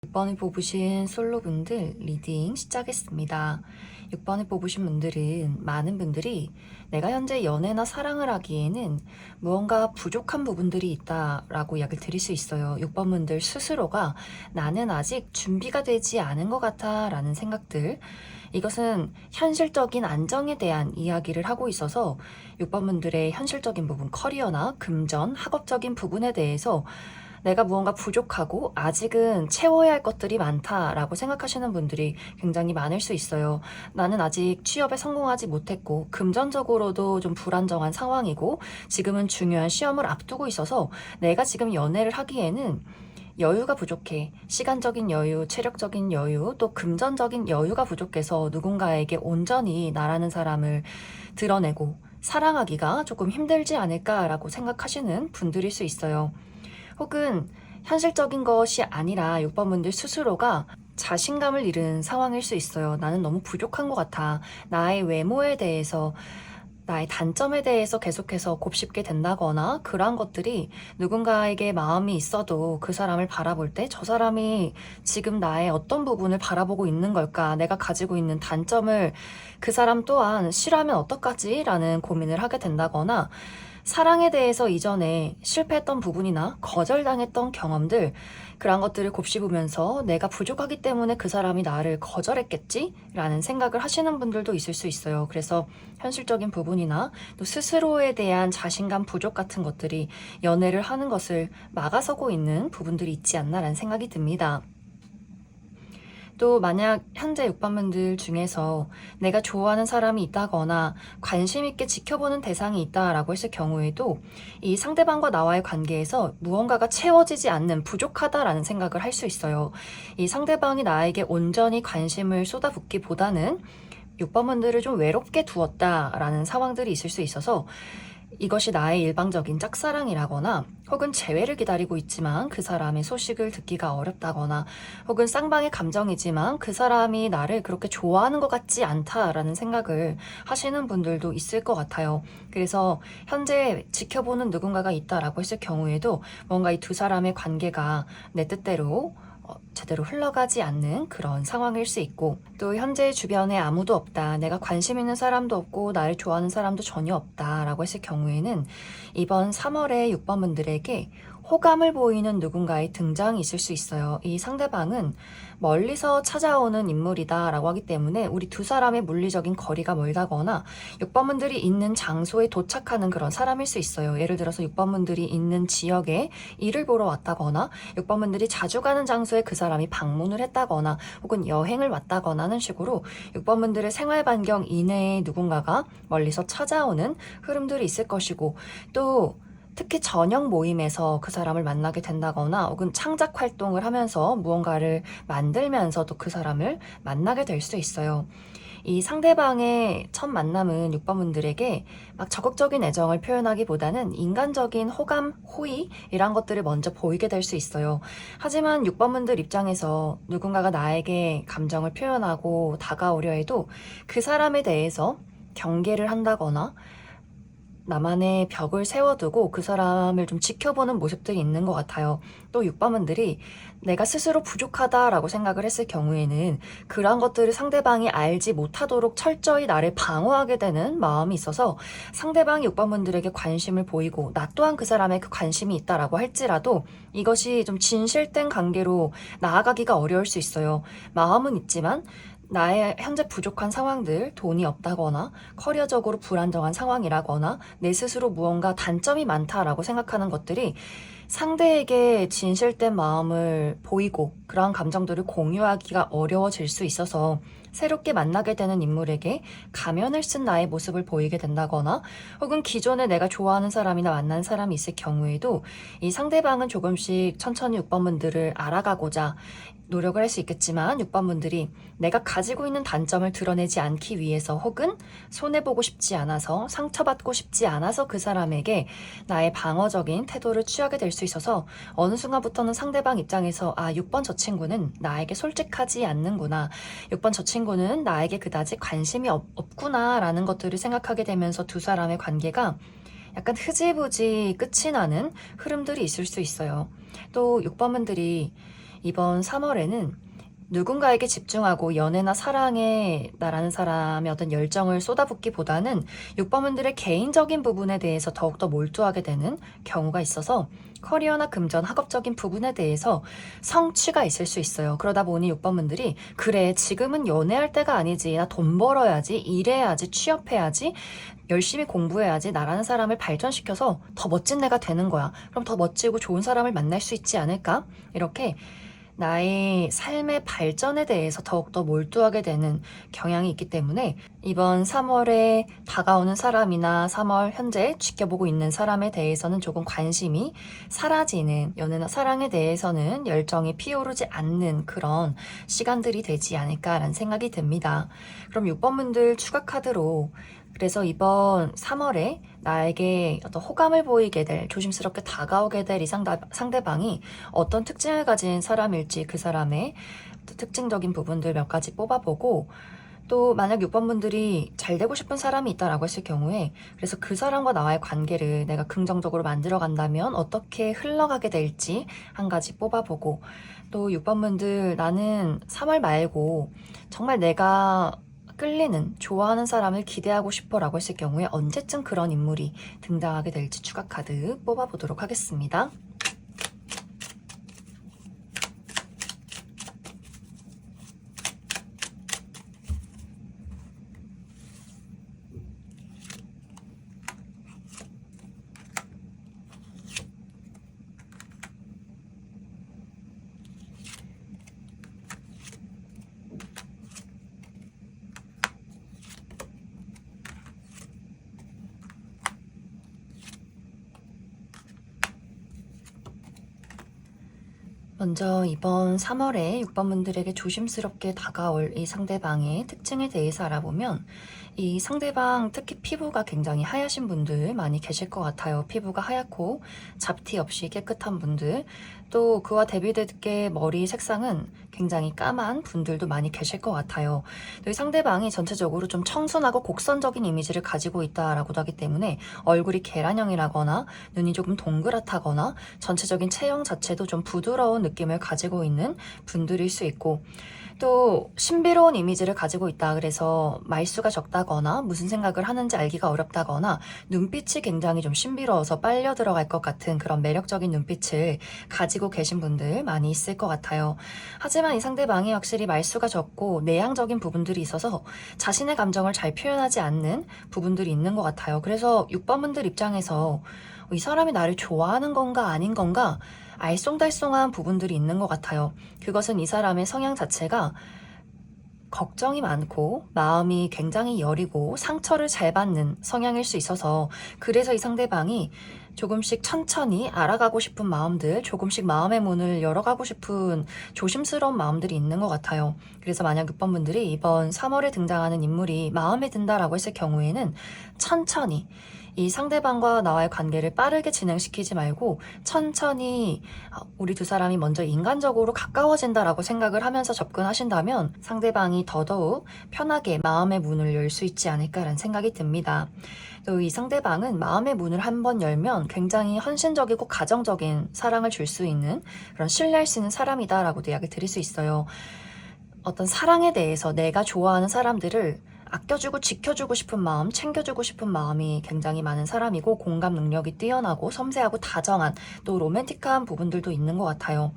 6번을 뽑으신 솔로분들 리딩 시작했습니다. 6번을 뽑으신 분들은 많은 분들이 내가 현재 연애나 사랑을 하기에는 무언가 부족한 부분들이 있다라고 이야기를 드릴 수 있어요. 6번 분들 스스로가 나는 아직 준비가 되지 않은 것 같아 라는 생각들, 이것은 현실적인 안정에 대한 이야기를 하고 있어서 6번 분들의 현실적인 부분, 커리어나 금전, 학업적인 부분에 대해서 내가 무언가 부족하고 아직은 채워야 할 것들이 많다라고 생각하시는 분들이 굉장히 많을 수 있어요. 나는 아직 취업에 성공하지 못했고 금전적으로도 좀 불안정한 상황이고 지금은 중요한 시험을 앞두고 있어서 내가 지금 연애를 하기에는 여유가 부족해. 시간적인 여유, 체력적인 여유, 또 금전적인 여유가 부족해서 누군가에게 온전히 나라는 사람을 드러내고 사랑하기가 조금 힘들지 않을까라고 생각하시는 분들일 수 있어요. 혹은 현실적인 것이 아니라 6번 분들 스스로가 자신감을 잃은 상황일 수 있어요. 나는 너무 부족한 것 같아. 나의 외모에 대해서, 나의 단점에 대해서 계속해서 곱씹게 된다거나 그러한 것들이 누군가에게 마음이 있어도 그 사람을 바라볼 때 저 사람이 지금 나의 어떤 부분을 바라보고 있는 걸까? 내가 가지고 있는 단점을 그 사람 또한 싫어하면 어떡하지? 라는 고민을 하게 된다거나 사랑에 대해서 이전에 실패했던 부분이나 거절당했던 경험들, 그런 것들을 곱씹으면서 내가 부족하기 때문에 그 사람이 나를 거절했겠지? 라는 생각을 하시는 분들도 있을 수 있어요. 그래서 현실적인 부분이나 또 스스로에 대한 자신감 부족 같은 것들이 연애를 하는 것을 막아서고 있는 부분들이 있지 않나라는 생각이 듭니다. 또 만약 현재 6번분들 중에서 내가 좋아하는 사람이 있다거나 관심 있게 지켜보는 대상이 있다라고 했을 경우에도 이 상대방과 나와의 관계에서 무언가가 채워지지 않는 부족하다라는 생각을 할 수 있어요. 이 상대방이 나에게 온전히 관심을 쏟아붓기보다는 6번분들을 좀 외롭게 두었다라는 상황들이 있을 수 있어서 이것이 나의 일방적인 짝사랑이라거나 혹은 재회를 기다리고 있지만 그 사람의 소식을 듣기가 어렵다거나 혹은 쌍방의 감정이지만 그 사람이 나를 그렇게 좋아하는 것 같지 않다라는 생각을 하시는 분들도 있을 것 같아요. 그래서 현재 지켜보는 누군가가 있다라고 했을 경우에도 뭔가 이 두 사람의 관계가 내 뜻대로 제대로 흘러가지 않는 그런 상황일 수 있고, 또 현재 주변에 아무도 없다, 내가 관심 있는 사람도 없고 나를 좋아하는 사람도 전혀 없다 라고 했을 경우에는 이번 3월에 6번 분들에게 호감을 보이는 누군가의 등장이 있을 수 있어요. 이 상대방은 멀리서 찾아오는 인물이다 라고 하기 때문에 우리 두 사람의 물리적인 거리가 멀다거나 6번 분들이 있는 장소에 도착하는 그런 사람일 수 있어요. 예를 들어서 6번 분들이 있는 지역에 일을 보러 왔다거나 6번 분들이 자주 가는 장소에 그 사람이 방문을 했다거나 혹은 여행을 왔다거나 하는 식으로 6번 분들의 생활 반경 이내에 누군가가 멀리서 찾아오는 흐름들이 있을 것이고, 또 특히 저녁 모임에서 그 사람을 만나게 된다거나 혹은 창작 활동을 하면서 무언가를 만들면서도 그 사람을 만나게 될 수 있어요. 이 상대방의 첫 만남은 6번 분들에게 막 적극적인 애정을 표현하기보다는 인간적인 호감, 호의 이런 것들을 먼저 보이게 될 수 있어요. 하지만 6번 분들 입장에서 누군가가 나에게 감정을 표현하고 다가오려 해도 그 사람에 대해서 경계를 한다거나 나만의 벽을 세워두고 그 사람을 좀 지켜보는 모습들이 있는 것 같아요. 또 6번분들이 내가 스스로 부족하다라고 생각을 했을 경우에는 그러한 것들을 상대방이 알지 못하도록 철저히 나를 방어하게 되는 마음이 있어서 상대방이 6번분들에게 관심을 보이고 나 또한 그 사람의 그 관심이 있다라고 할지라도 이것이 좀 진실된 관계로 나아가기가 어려울 수 있어요. 마음은 있지만 나의 현재 부족한 상황들, 돈이 없다거나 커리어적으로 불안정한 상황이라거나 내 스스로 무언가 단점이 많다라고 생각하는 것들이 상대에게 진실된 마음을 보이고 그러한 감정들을 공유하기가 어려워질 수 있어서 새롭게 만나게 되는 인물에게 가면을 쓴 나의 모습을 보이게 된다거나 혹은 기존에 내가 좋아하는 사람이나 만난 사람이 있을 경우에도 이 상대방은 조금씩 천천히 6번분들을 알아가고자 노력을 할 수 있겠지만 6번분들이 내가 가지고 있는 단점을 드러내지 않기 위해서 혹은 손해보고 싶지 않아서 상처받고 싶지 않아서 그 사람에게 나의 방어적인 태도를 취하게 될 수 있어서 어느 순간부터는 상대방 입장에서 6번 저 친구는 나에게 솔직하지 않는구나, 6번 저 친구는 나에게 그다지 관심이 없구나 라는 것들을 생각하게 되면서 두 사람의 관계가 약간 흐지부지 끝이 나는 흐름들이 있을 수 있어요. 또 6번분들이 이번 3월에는 누군가에게 집중하고 연애나 사랑에 나라는 사람의 어떤 열정을 쏟아붓기보다는 6번분들의 개인적인 부분에 대해서 더욱더 몰두하게 되는 경우가 있어서 커리어나 금전, 학업적인 부분에 대해서 성취가 있을 수 있어요. 그러다 보니 6번분들이 그래, 지금은 연애할 때가 아니지. 나 돈 벌어야지, 일해야지, 취업해야지, 열심히 공부해야지, 나라는 사람을 발전시켜서 더 멋진 내가 되는 거야. 그럼 더 멋지고 좋은 사람을 만날 수 있지 않을까? 이렇게 나의 삶의 발전에 대해서 더욱더 몰두하게 되는 경향이 있기 때문에 이번 3월에 다가오는 사람이나 3월 현재 지켜보고 있는 사람에 대해서는 조금 관심이 사라지는, 연애나 사랑에 대해서는 열정이 피어오르지 않는 그런 시간들이 되지 않을까라는 생각이 듭니다. 그럼 6번분들 추가 카드로, 그래서 이번 3월에 나에게 어떤 호감을 보이게 될, 조심스럽게 다가오게 될 이 상대방이 어떤 특징을 가진 사람일지 그 사람의 특징적인 부분들 몇 가지 뽑아보고, 또 만약 6번분들이 잘 되고 싶은 사람이 있다라고 했을 경우에 그래서 그 사람과 나와의 관계를 내가 긍정적으로 만들어 간다면 어떻게 흘러가게 될지 한 가지 뽑아보고, 또 6번분들 나는 3월 말고 정말 내가 끌리는, 좋아하는 사람을 기대하고 싶어 라고 했을 경우에 언제쯤 그런 인물이 등장하게 될지 추가 카드 뽑아보도록 하겠습니다. 먼저 이번 3월에 6번분들에게 조심스럽게 다가올 이 상대방의 특징에 대해서 알아보면, 이 상대방 특히 피부가 굉장히 하얗신 분들 많이 계실 것 같아요. 피부가 하얗고 잡티 없이 깨끗한 분들, 또 그와 대비되게 머리 색상은 굉장히 까만 분들도 많이 계실 것 같아요. 또 이 상대방이 전체적으로 좀 청순하고 곡선적인 이미지를 가지고 있다라고도 하기 때문에 얼굴이 계란형이라거나 눈이 조금 동그랗다거나 전체적인 체형 자체도 좀 부드러운 느낌을 가지고 있는 분들일 수 있고, 또 신비로운 이미지를 가지고 있다. 그래서 말수가 적다거나 무슨 생각을 하는지 알기가 어렵다거나 눈빛이 굉장히 좀 신비로워서 빨려 들어갈 것 같은 그런 매력적인 눈빛을 가지고 계신 분들 많이 있을 것 같아요. 하지만 이 상대방이 확실히 말수가 적고 내향적인 부분들이 있어서 자신의 감정을 잘 표현하지 않는 부분들이 있는 것 같아요. 그래서 6번분들 입장에서 이 사람이 나를 좋아하는 건가 아닌 건가 알쏭달쏭한 부분들이 있는 것 같아요. 그것은 이 사람의 성향 자체가 걱정이 많고 마음이 굉장히 여리고 상처를 잘 받는 성향일 수 있어서, 그래서 이 상대방이 조금씩 천천히 알아가고 싶은 마음들, 조금씩 마음의 문을 열어가고 싶은 조심스러운 마음들이 있는 것 같아요. 그래서 만약 6번분들이 이번 3월에 등장하는 인물이 마음에 든다라고 했을 경우에는 천천히 이 상대방과 나와의 관계를 빠르게 진행시키지 말고 천천히 우리 두 사람이 먼저 인간적으로 가까워진다라고 생각을 하면서 접근하신다면 상대방이 더더욱 편하게 마음의 문을 열 수 있지 않을까라는 생각이 듭니다. 또 이 상대방은 마음의 문을 한번 열면 굉장히 헌신적이고 가정적인 사랑을 줄 수 있는, 그런 신뢰할 수 있는 사람이다라고도 이야기 드릴 수 있어요. 어떤 사랑에 대해서 내가 좋아하는 사람들을 아껴주고 지켜주고 싶은 마음, 챙겨주고 싶은 마음이 굉장히 많은 사람이고, 공감 능력이 뛰어나고 섬세하고 다정한, 또 로맨틱한 부분들도 있는 것 같아요.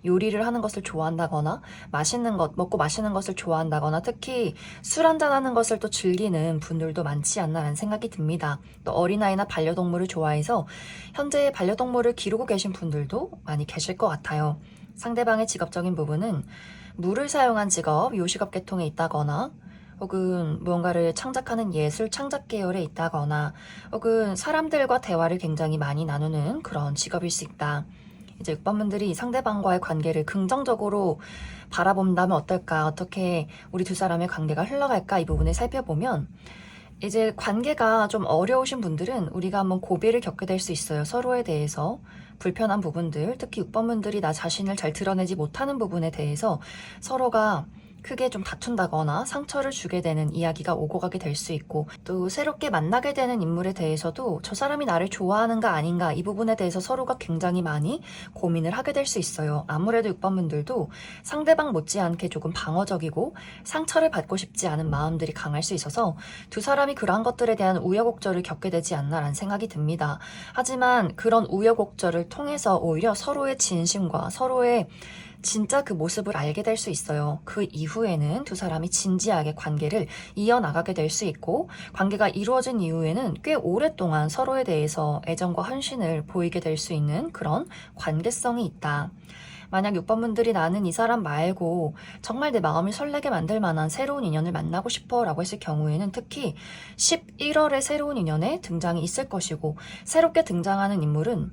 요리를 하는 것을 좋아한다거나 맛있는 것, 먹고 마시는 것을 좋아한다거나 특히 술 한잔하는 것을 또 즐기는 분들도 많지 않나라는 생각이 듭니다. 또 어린아이나 반려동물을 좋아해서 현재 반려동물을 기르고 계신 분들도 많이 계실 것 같아요. 상대방의 직업적인 부분은 물을 사용한 직업, 요식업 계통에 있다거나 혹은 무언가를 창작하는 예술 창작 계열에 있다거나 혹은 사람들과 대화를 굉장히 많이 나누는 그런 직업일 수 있다. 이제 6번분들이 상대방과의 관계를 긍정적으로 바라본다면 어떨까, 어떻게 우리 두 사람의 관계가 흘러갈까, 이 부분을 살펴보면 이제 관계가 좀 어려우신 분들은 우리가 한번 고비를 겪게 될 수 있어요. 서로에 대해서 불편한 부분들, 특히 6번분들이 나 자신을 잘 드러내지 못하는 부분에 대해서 서로가 크게 좀 다툰다거나 상처를 주게 되는 이야기가 오고 가게 될 수 있고, 또 새롭게 만나게 되는 인물에 대해서도 저 사람이 나를 좋아하는가 아닌가, 이 부분에 대해서 서로가 굉장히 많이 고민을 하게 될 수 있어요. 아무래도 6번분들도 상대방 못지않게 조금 방어적이고 상처를 받고 싶지 않은 마음들이 강할 수 있어서 두 사람이 그러한 것들에 대한 우여곡절을 겪게 되지 않나라는 생각이 듭니다. 하지만 그런 우여곡절을 통해서 오히려 서로의 진심과 서로의 진짜 그 모습을 알게 될 수 있어요. 그 이후에는 두 사람이 진지하게 관계를 이어나가게 될 수 있고, 관계가 이루어진 이후에는 꽤 오랫동안 서로에 대해서 애정과 헌신을 보이게 될 수 있는 그런 관계성이 있다. 만약 6번분들이 나는 이 사람 말고 정말 내 마음을 설레게 만들 만한 새로운 인연을 만나고 싶어 라고 했을 경우에는 특히 11월에 새로운 인연의 등장이 있을 것이고, 새롭게 등장하는 인물은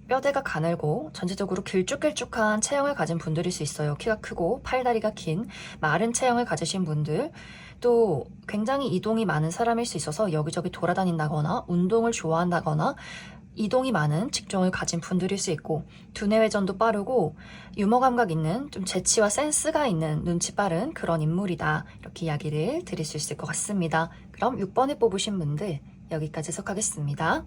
뼈대가 가늘고 전체적으로 길쭉길쭉한 체형을 가진 분들일 수 있어요. 키가 크고 팔다리가 긴 마른 체형을 가지신 분들, 또 굉장히 이동이 많은 사람일 수 있어서 여기저기 돌아다닌다거나 운동을 좋아한다거나 이동이 많은 직종을 가진 분들일 수 있고, 두뇌 회전도 빠르고 유머 감각 있는, 좀 재치와 센스가 있는, 눈치 빠른 그런 인물이다, 이렇게 이야기를 드릴 수 있을 것 같습니다. 그럼 6번을 뽑으신 분들 여기까지 해석하겠습니다.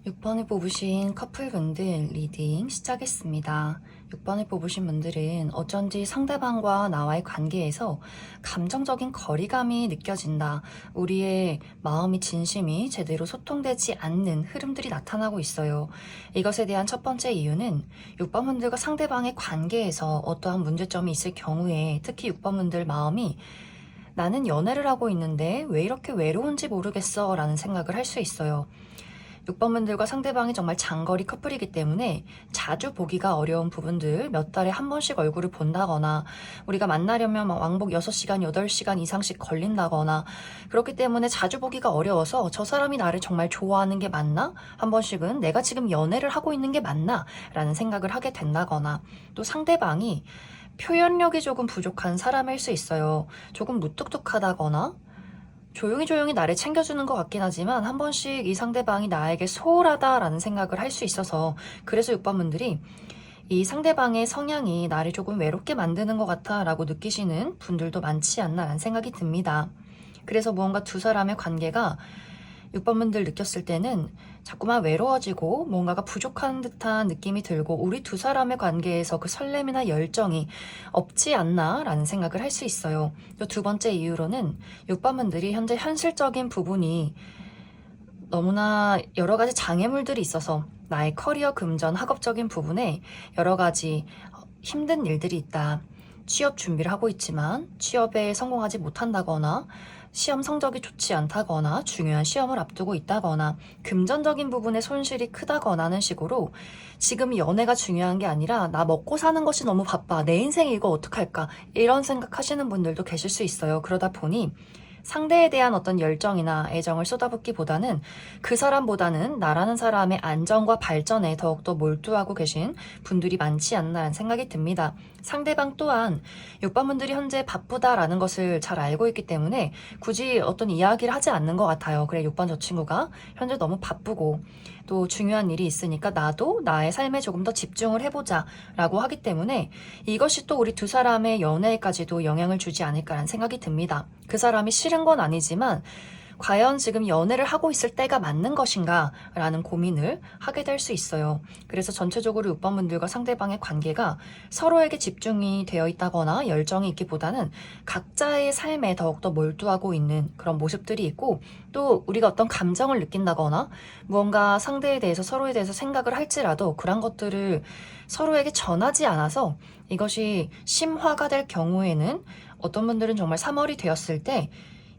6번을 뽑으신 커플분들 리딩 시작했습니다. 6번을 뽑으신 분들은 어쩐지 상대방과 나와의 관계에서 감정적인 거리감이 느껴진다. 우리의 마음이 진심이 제대로 소통되지 않는 흐름들이 나타나고 있어요. 이것에 대한 첫 번째 이유는 6번분들과 상대방의 관계에서 어떠한 문제점이 있을 경우에, 특히 6번분들 마음이 나는 연애를 하고 있는데 왜 이렇게 외로운지 모르겠어 라는 생각을 할 수 있어요. 6번분들과 상대방이 정말 장거리 커플이기 때문에 자주 보기가 어려운 부분들, 몇 달에 한 번씩 얼굴을 본다거나 우리가 만나려면 왕복 6시간, 8시간 이상씩 걸린다거나, 그렇기 때문에 자주 보기가 어려워서 저 사람이 나를 정말 좋아하는 게 맞나? 한 번씩은 내가 지금 연애를 하고 있는 게 맞나? 라는 생각을 하게 된다거나, 또 상대방이 표현력이 조금 부족한 사람일 수 있어요. 조금 무뚝뚝하다거나 조용히 나를 챙겨주는 것 같긴 하지만 한 번씩 이 상대방이 나에게 소홀하다라는 생각을 할 수 있어서, 그래서 6번분들이 이 상대방의 성향이 나를 조금 외롭게 만드는 것 같아 라고 느끼시는 분들도 많지 않나라는 생각이 듭니다. 그래서 무언가 두 사람의 관계가 6번분들 느꼈을 때는 자꾸만 외로워지고 뭔가가 부족한 듯한 느낌이 들고, 우리 두 사람의 관계에서 그 설렘이나 열정이 없지 않나 라는 생각을 할 수 있어요. 또 두 번째 이유로는 6번분들이 현재 현실적인 부분이 너무나 여러 가지 장애물들이 있어서 나의 커리어 금전 학업적인 부분에 여러 가지 힘든 일들이 있다. 취업 준비를 하고 있지만 취업에 성공하지 못한다거나, 시험 성적이 좋지 않다거나, 중요한 시험을 앞두고 있다거나, 금전적인 부분에 손실이 크다거나 하는 식으로 지금 연애가 중요한 게 아니라 나 먹고 사는 것이 너무 바빠, 내 인생 이거 어떡할까, 이런 생각하시는 분들도 계실 수 있어요. 그러다 보니 상대에 대한 어떤 열정이나 애정을 쏟아붓기보다는 그 사람보다는 나라는 사람의 안정과 발전에 더욱더 몰두하고 계신 분들이 많지 않나라는 생각이 듭니다. 상대방 또한 6번분들이 현재 바쁘다라는 것을 잘 알고 있기 때문에 굳이 어떤 이야기를 하지 않는 것 같아요. 그래, 6번 저 친구가 현재 너무 바쁘고 또 중요한 일이 있으니까 나도 나의 삶에 조금 더 집중을 해보자 라고 하기 때문에 이것이 또 우리 두 사람의 연애에까지도 영향을 주지 않을까라는 생각이 듭니다. 그 사람이 싫은 건 아니지만 과연 지금 연애를 하고 있을 때가 맞는 것인가 라는 고민을 하게 될 수 있어요. 그래서 전체적으로 6번분들과 상대방의 관계가 서로에게 집중이 되어 있다거나 열정이 있기보다는 각자의 삶에 더욱더 몰두하고 있는 그런 모습들이 있고, 또 우리가 어떤 감정을 느낀다거나 무언가 상대에 대해서 서로에 대해서 생각을 할지라도 그런 것들을 서로에게 전하지 않아서 이것이 심화가 될 경우에는 어떤 분들은 정말 3월이 되었을 때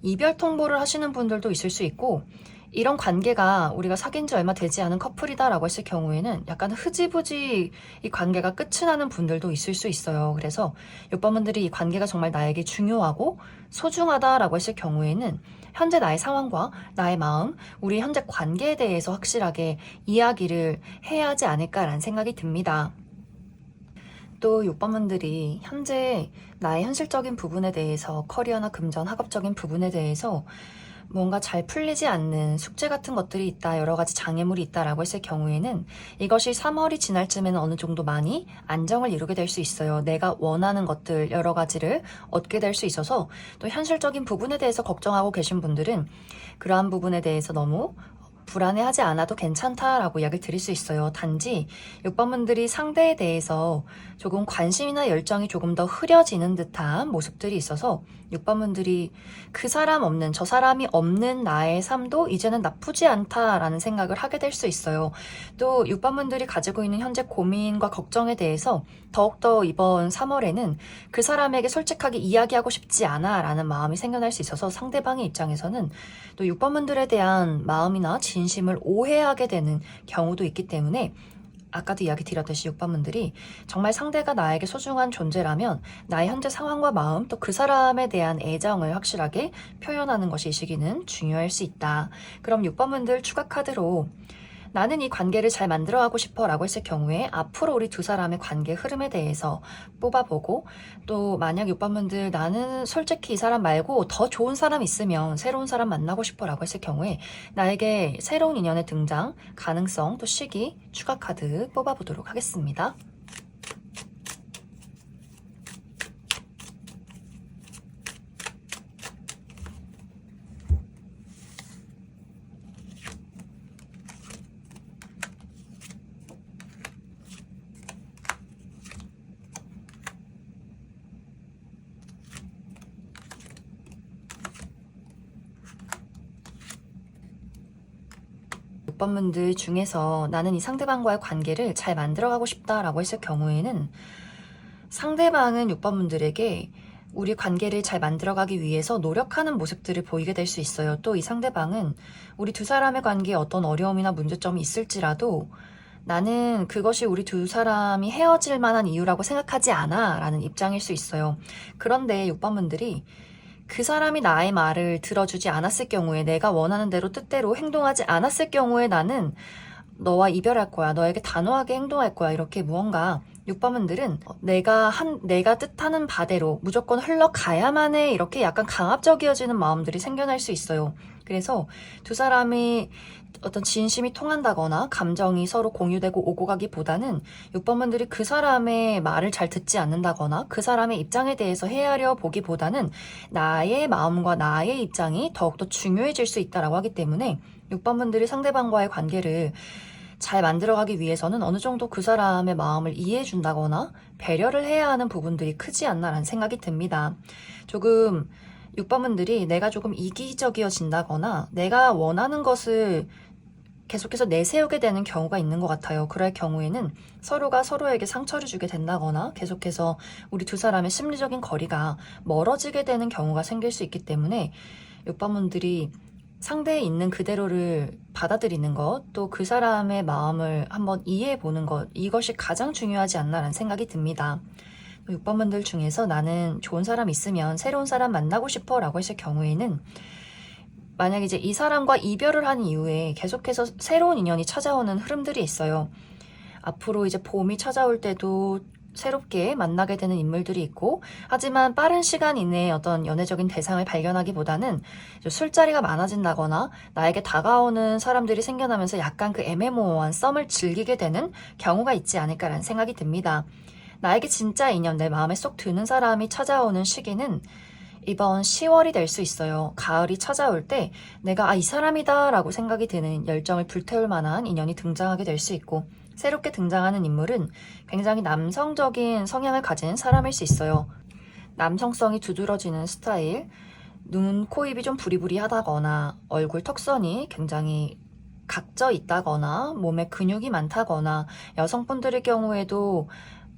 이별 통보를 하시는 분들도 있을 수 있고, 이런 관계가 우리가 사귄 지 얼마 되지 않은 커플이다라고 했을 경우에는 약간 흐지부지 이 관계가 끝이 나는 분들도 있을 수 있어요. 그래서 6번분들이 이 관계가 정말 나에게 중요하고 소중하다라고 했을 경우에는 현재 나의 상황과 나의 마음, 우리 현재 관계에 대해서 확실하게 이야기를 해야 하지 않을까라는 생각이 듭니다. 또 6번분들이 현재 나의 현실적인 부분에 대해서, 커리어나 금전, 학업적인 부분에 대해서 뭔가 잘 풀리지 않는 숙제 같은 것들이 있다, 여러 가지 장애물이 있다라고 했을 경우에는 이것이 3월이 지날 쯤에는 어느 정도 많이 안정을 이루게 될 수 있어요. 내가 원하는 것들 여러 가지를 얻게 될 수 있어서 또 현실적인 부분에 대해서 걱정하고 계신 분들은 그러한 부분에 대해서 너무 불안해하지 않아도 괜찮다라고 이야기를 드릴 수 있어요. 단지 6번분들이 상대에 대해서 조금 관심이나 열정이 조금 더 흐려지는 듯한 모습들이 있어서 6번분들이 그 사람 없는, 저 사람이 없는 나의 삶도 이제는 나쁘지 않다라는 생각을 하게 될 수 있어요. 또 6번분들이 가지고 있는 현재 고민과 걱정에 대해서 더욱더 이번 3월에는 그 사람에게 솔직하게 이야기하고 싶지 않아 라는 마음이 생겨날 수 있어서 상대방의 입장에서는 또 6번분들에 대한 마음이나 진심을 오해하게 되는 경우도 있기 때문에 아까도 이야기 드렸듯이 6번분들이 정말 상대가 나에게 소중한 존재라면 나의 현재 상황과 마음 또 그 사람에 대한 애정을 확실하게 표현하는 것이 이 시기는 중요할 수 있다. 그럼 6번분들 추가 카드로 나는 이 관계를 잘 만들어가고 싶어 라고 했을 경우에 앞으로 우리 두 사람의 관계 흐름에 대해서 뽑아보고 또 만약 6번분들 나는 솔직히 이 사람 말고 더 좋은 사람 있으면 새로운 사람 만나고 싶어 라고 했을 경우에 나에게 새로운 인연의 등장 가능성 또 시기 추가 카드 뽑아보도록 하겠습니다. 6번분들 중에서 나는 이 상대방과의 관계를 잘 만들어가고 싶다라고 했을 경우에는 상대방은 6번분들에게 우리 관계를 잘 만들어가기 위해서 노력하는 모습들을 보이게 될 수 있어요. 또 이 상대방은 우리 두 사람의 관계에 어떤 어려움이나 문제점이 있을지라도 나는 그것이 우리 두 사람이 헤어질 만한 이유라고 생각하지 않아 라는 입장일 수 있어요. 그런데 6번분들이 그 사람이 나의 말을 들어주지 않았을 경우에 내가 원하는 대로 뜻대로 행동하지 않았을 경우에 나는 너와 이별할 거야. 너에게 단호하게 행동할 거야. 이렇게 무언가 6번분들은 내가 뜻하는 바대로 무조건 흘러가야만 해. 이렇게 약간 강압적이어지는 마음들이 생겨날 수 있어요. 그래서 두 사람이 어떤 진심이 통한다거나 감정이 서로 공유되고 오고 가기보다는 6번분들이 그 사람의 말을 잘 듣지 않는다거나 그 사람의 입장에 대해서 헤아려 보기보다는 나의 마음과 나의 입장이 더욱더 중요해질 수 있다라고 하기 때문에 6번분들이 상대방과의 관계를 잘 만들어가기 위해서는 어느 정도 그 사람의 마음을 이해해준다거나 배려를 해야 하는 부분들이 크지 않나라는 생각이 듭니다. 조금 6번분들이 내가 조금 이기적이어진다거나 내가 원하는 것을 계속해서 내세우게 되는 경우가 있는 것 같아요. 그럴 경우에는 서로가 서로에게 상처를 주게 된다거나 계속해서 우리 두 사람의 심리적인 거리가 멀어지게 되는 경우가 생길 수 있기 때문에 6번분들이 상대에 있는 그대로를 받아들이는 것, 또 그 사람의 마음을 한번 이해해 보는 것, 이것이 가장 중요하지 않나라는 생각이 듭니다. 6번분들 중에서 나는 좋은 사람 있으면 새로운 사람 만나고 싶어 라고 했을 경우에는 만약 이제 이 사람과 이별을 한 이후에 계속해서 새로운 인연이 찾아오는 흐름들이 있어요. 앞으로 이제 봄이 찾아올 때도 새롭게 만나게 되는 인물들이 있고, 하지만 빠른 시간 이내에 어떤 연애적인 대상을 발견하기보다는 술자리가 많아진다거나 나에게 다가오는 사람들이 생겨나면서 약간 그 애매모호한 썸을 즐기게 되는 경우가 있지 않을까라는 생각이 듭니다. 나에게 진짜 인연, 내 마음에 쏙 드는 사람이 찾아오는 시기는 이번 10월이 될 수 있어요. 가을이 찾아올 때 내가 이 사람이다 라고 생각이 드는 열정을 불태울 만한 인연이 등장하게 될 수 있고, 새롭게 등장하는 인물은 굉장히 남성적인 성향을 가진 사람일 수 있어요. 남성성이 두드러지는 스타일, 눈, 코, 입이 좀 부리부리하다거나 얼굴 턱선이 굉장히 각져 있다거나 몸에 근육이 많다거나 여성분들의 경우에도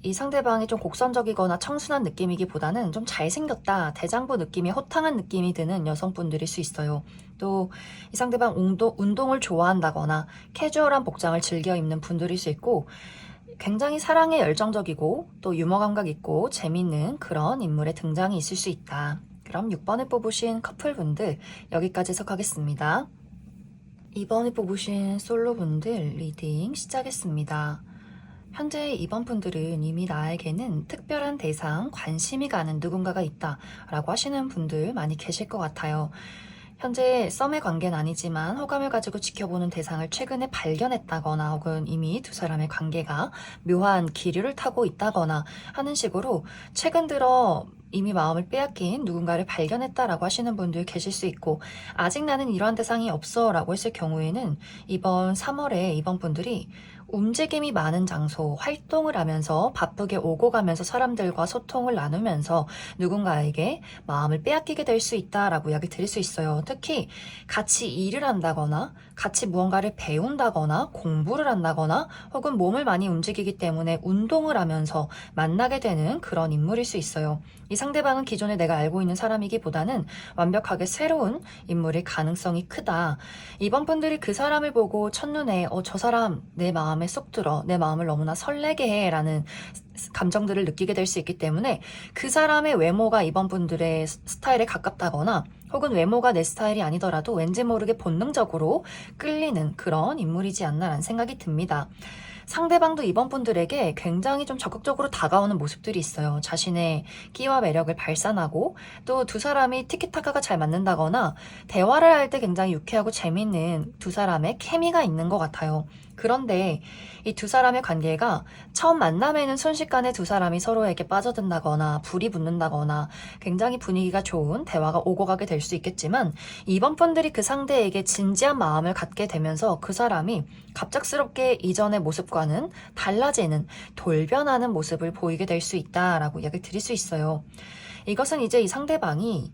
이 상대방이 좀 곡선적이거나 청순한 느낌이기보다는 좀 잘생겼다, 대장부 느낌이 호탕한 느낌이 드는 여성분들일 수 있어요. 또 이 상대방 운동을 좋아한다거나 캐주얼한 복장을 즐겨 입는 분들일 수 있고, 굉장히 사랑에 열정적이고 또 유머 감각 있고 재밌는 그런 인물의 등장이 있을 수 있다. 그럼 6번을 뽑으신 커플분들 여기까지 해석하겠습니다. 2번을 뽑으신 솔로분들 리딩 시작했습니다. 현재 2번 분들은 이미 나에게는 특별한 대상, 관심이 가는 누군가가 있다 라고 하시는 분들 많이 계실 것 같아요. 현재 썸의 관계는 아니지만 호감을 가지고 지켜보는 대상을 최근에 발견했다거나 혹은 이미 두 사람의 관계가 묘한 기류를 타고 있다거나 하는 식으로 최근 들어 이미 마음을 빼앗긴 누군가를 발견했다라고 하시는 분들 계실 수 있고, 아직 나는 이러한 대상이 없어 라고 했을 경우에는 이번 3월에 이번 분들이 움직임이 많은 장소, 활동을 하면서 바쁘게 오고 가면서 사람들과 소통을 나누면서 누군가에게 마음을 빼앗기게 될 수 있다라고 이야기 드릴 수 있어요. 특히 같이 일을 한다거나 같이 무언가를 배운다거나 공부를 한다거나 혹은 몸을 많이 움직이기 때문에 운동을 하면서 만나게 되는 그런 인물일 수 있어요. 이 상대방은 기존에 내가 알고 있는 사람이기보다는 완벽하게 새로운 인물일 가능성이 크다. 이번 분들이 그 사람을 보고 첫눈에 저 사람 내 마음에 쏙 들어, 내 마음을 너무나 설레게 해 라는 감정들을 느끼게 될 수 있기 때문에 그 사람의 외모가 이번 분들의 스타일에 가깝다거나 혹은 외모가 내 스타일이 아니더라도 왠지 모르게 본능적으로 끌리는 그런 인물이지 않나라는 생각이 듭니다. 상대방도 이번 분들에게 굉장히 좀 적극적으로 다가오는 모습들이 있어요. 자신의 끼와 매력을 발산하고 또 두 사람이 티키타카가 잘 맞는다거나 대화를 할 때 굉장히 유쾌하고 재미있는 두 사람의 케미가 있는 것 같아요. 그런데 이 두 사람의 관계가 처음 만남에는 순식간에 두 사람이 서로에게 빠져든다거나 불이 붙는다거나 굉장히 분위기가 좋은 대화가 오고 가게 될 수 있겠지만, 이번 분들이 그 상대에게 진지한 마음을 갖게 되면서 그 사람이 갑작스럽게 이전의 모습과는 달라지는, 돌변하는 모습을 보이게 될 수 있다라고 이야기 드릴 수 있어요. 이것은 이제 이 상대방이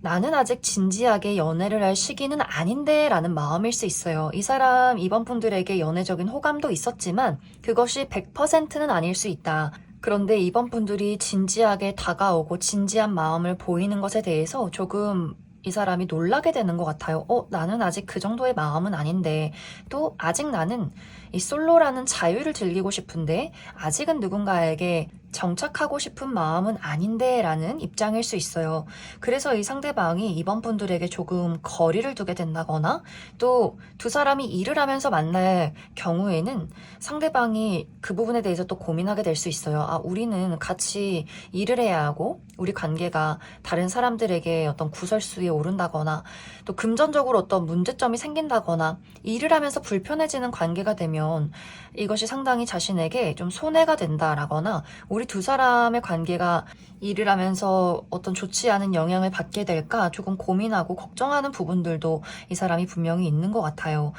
나는 아직 진지하게 연애를 할 시기는 아닌데 라는 마음일 수 있어요. 이 사람 이번 분들에게 연애적인 호감도 있었지만 그것이 100%는 아닐 수 있다. 그런데 이번 분들이 진지하게 다가오고 진지한 마음을 보이는 것에 대해서 조금 이 사람이 놀라게 되는 것 같아요. 나는 아직 그 정도의 마음은 아닌데, 또 아직 나는 이 솔로라는 자유를 즐기고 싶은데 아직은 누군가에게 정착하고 싶은 마음은 아닌데 라는 입장일 수 있어요. 그래서 이 상대방이 이번 분들에게 조금 거리를 두게 된다거나 또 두 사람이 일을 하면서 만날 경우에는 상대방이 그 부분에 대해서 또 고민하게 될 수 있어요. 우리는 같이 일을 해야 하고 우리 관계가 다른 사람들에게 어떤 구설수에 오른다거나 또 금전적으로 어떤 문제점이 생긴다거나 일을 하면서 불편해지는 관계가 되면 이것이 상당히 자신에게 좀 손해가 된다라거나 우리 두 사람의 관계가 일을 하면서 어떤 좋지 않은 영향을 받게 될까 조금 고민하고 걱정하는 부분들도 이 사람이 분명히 있는 것 같아요.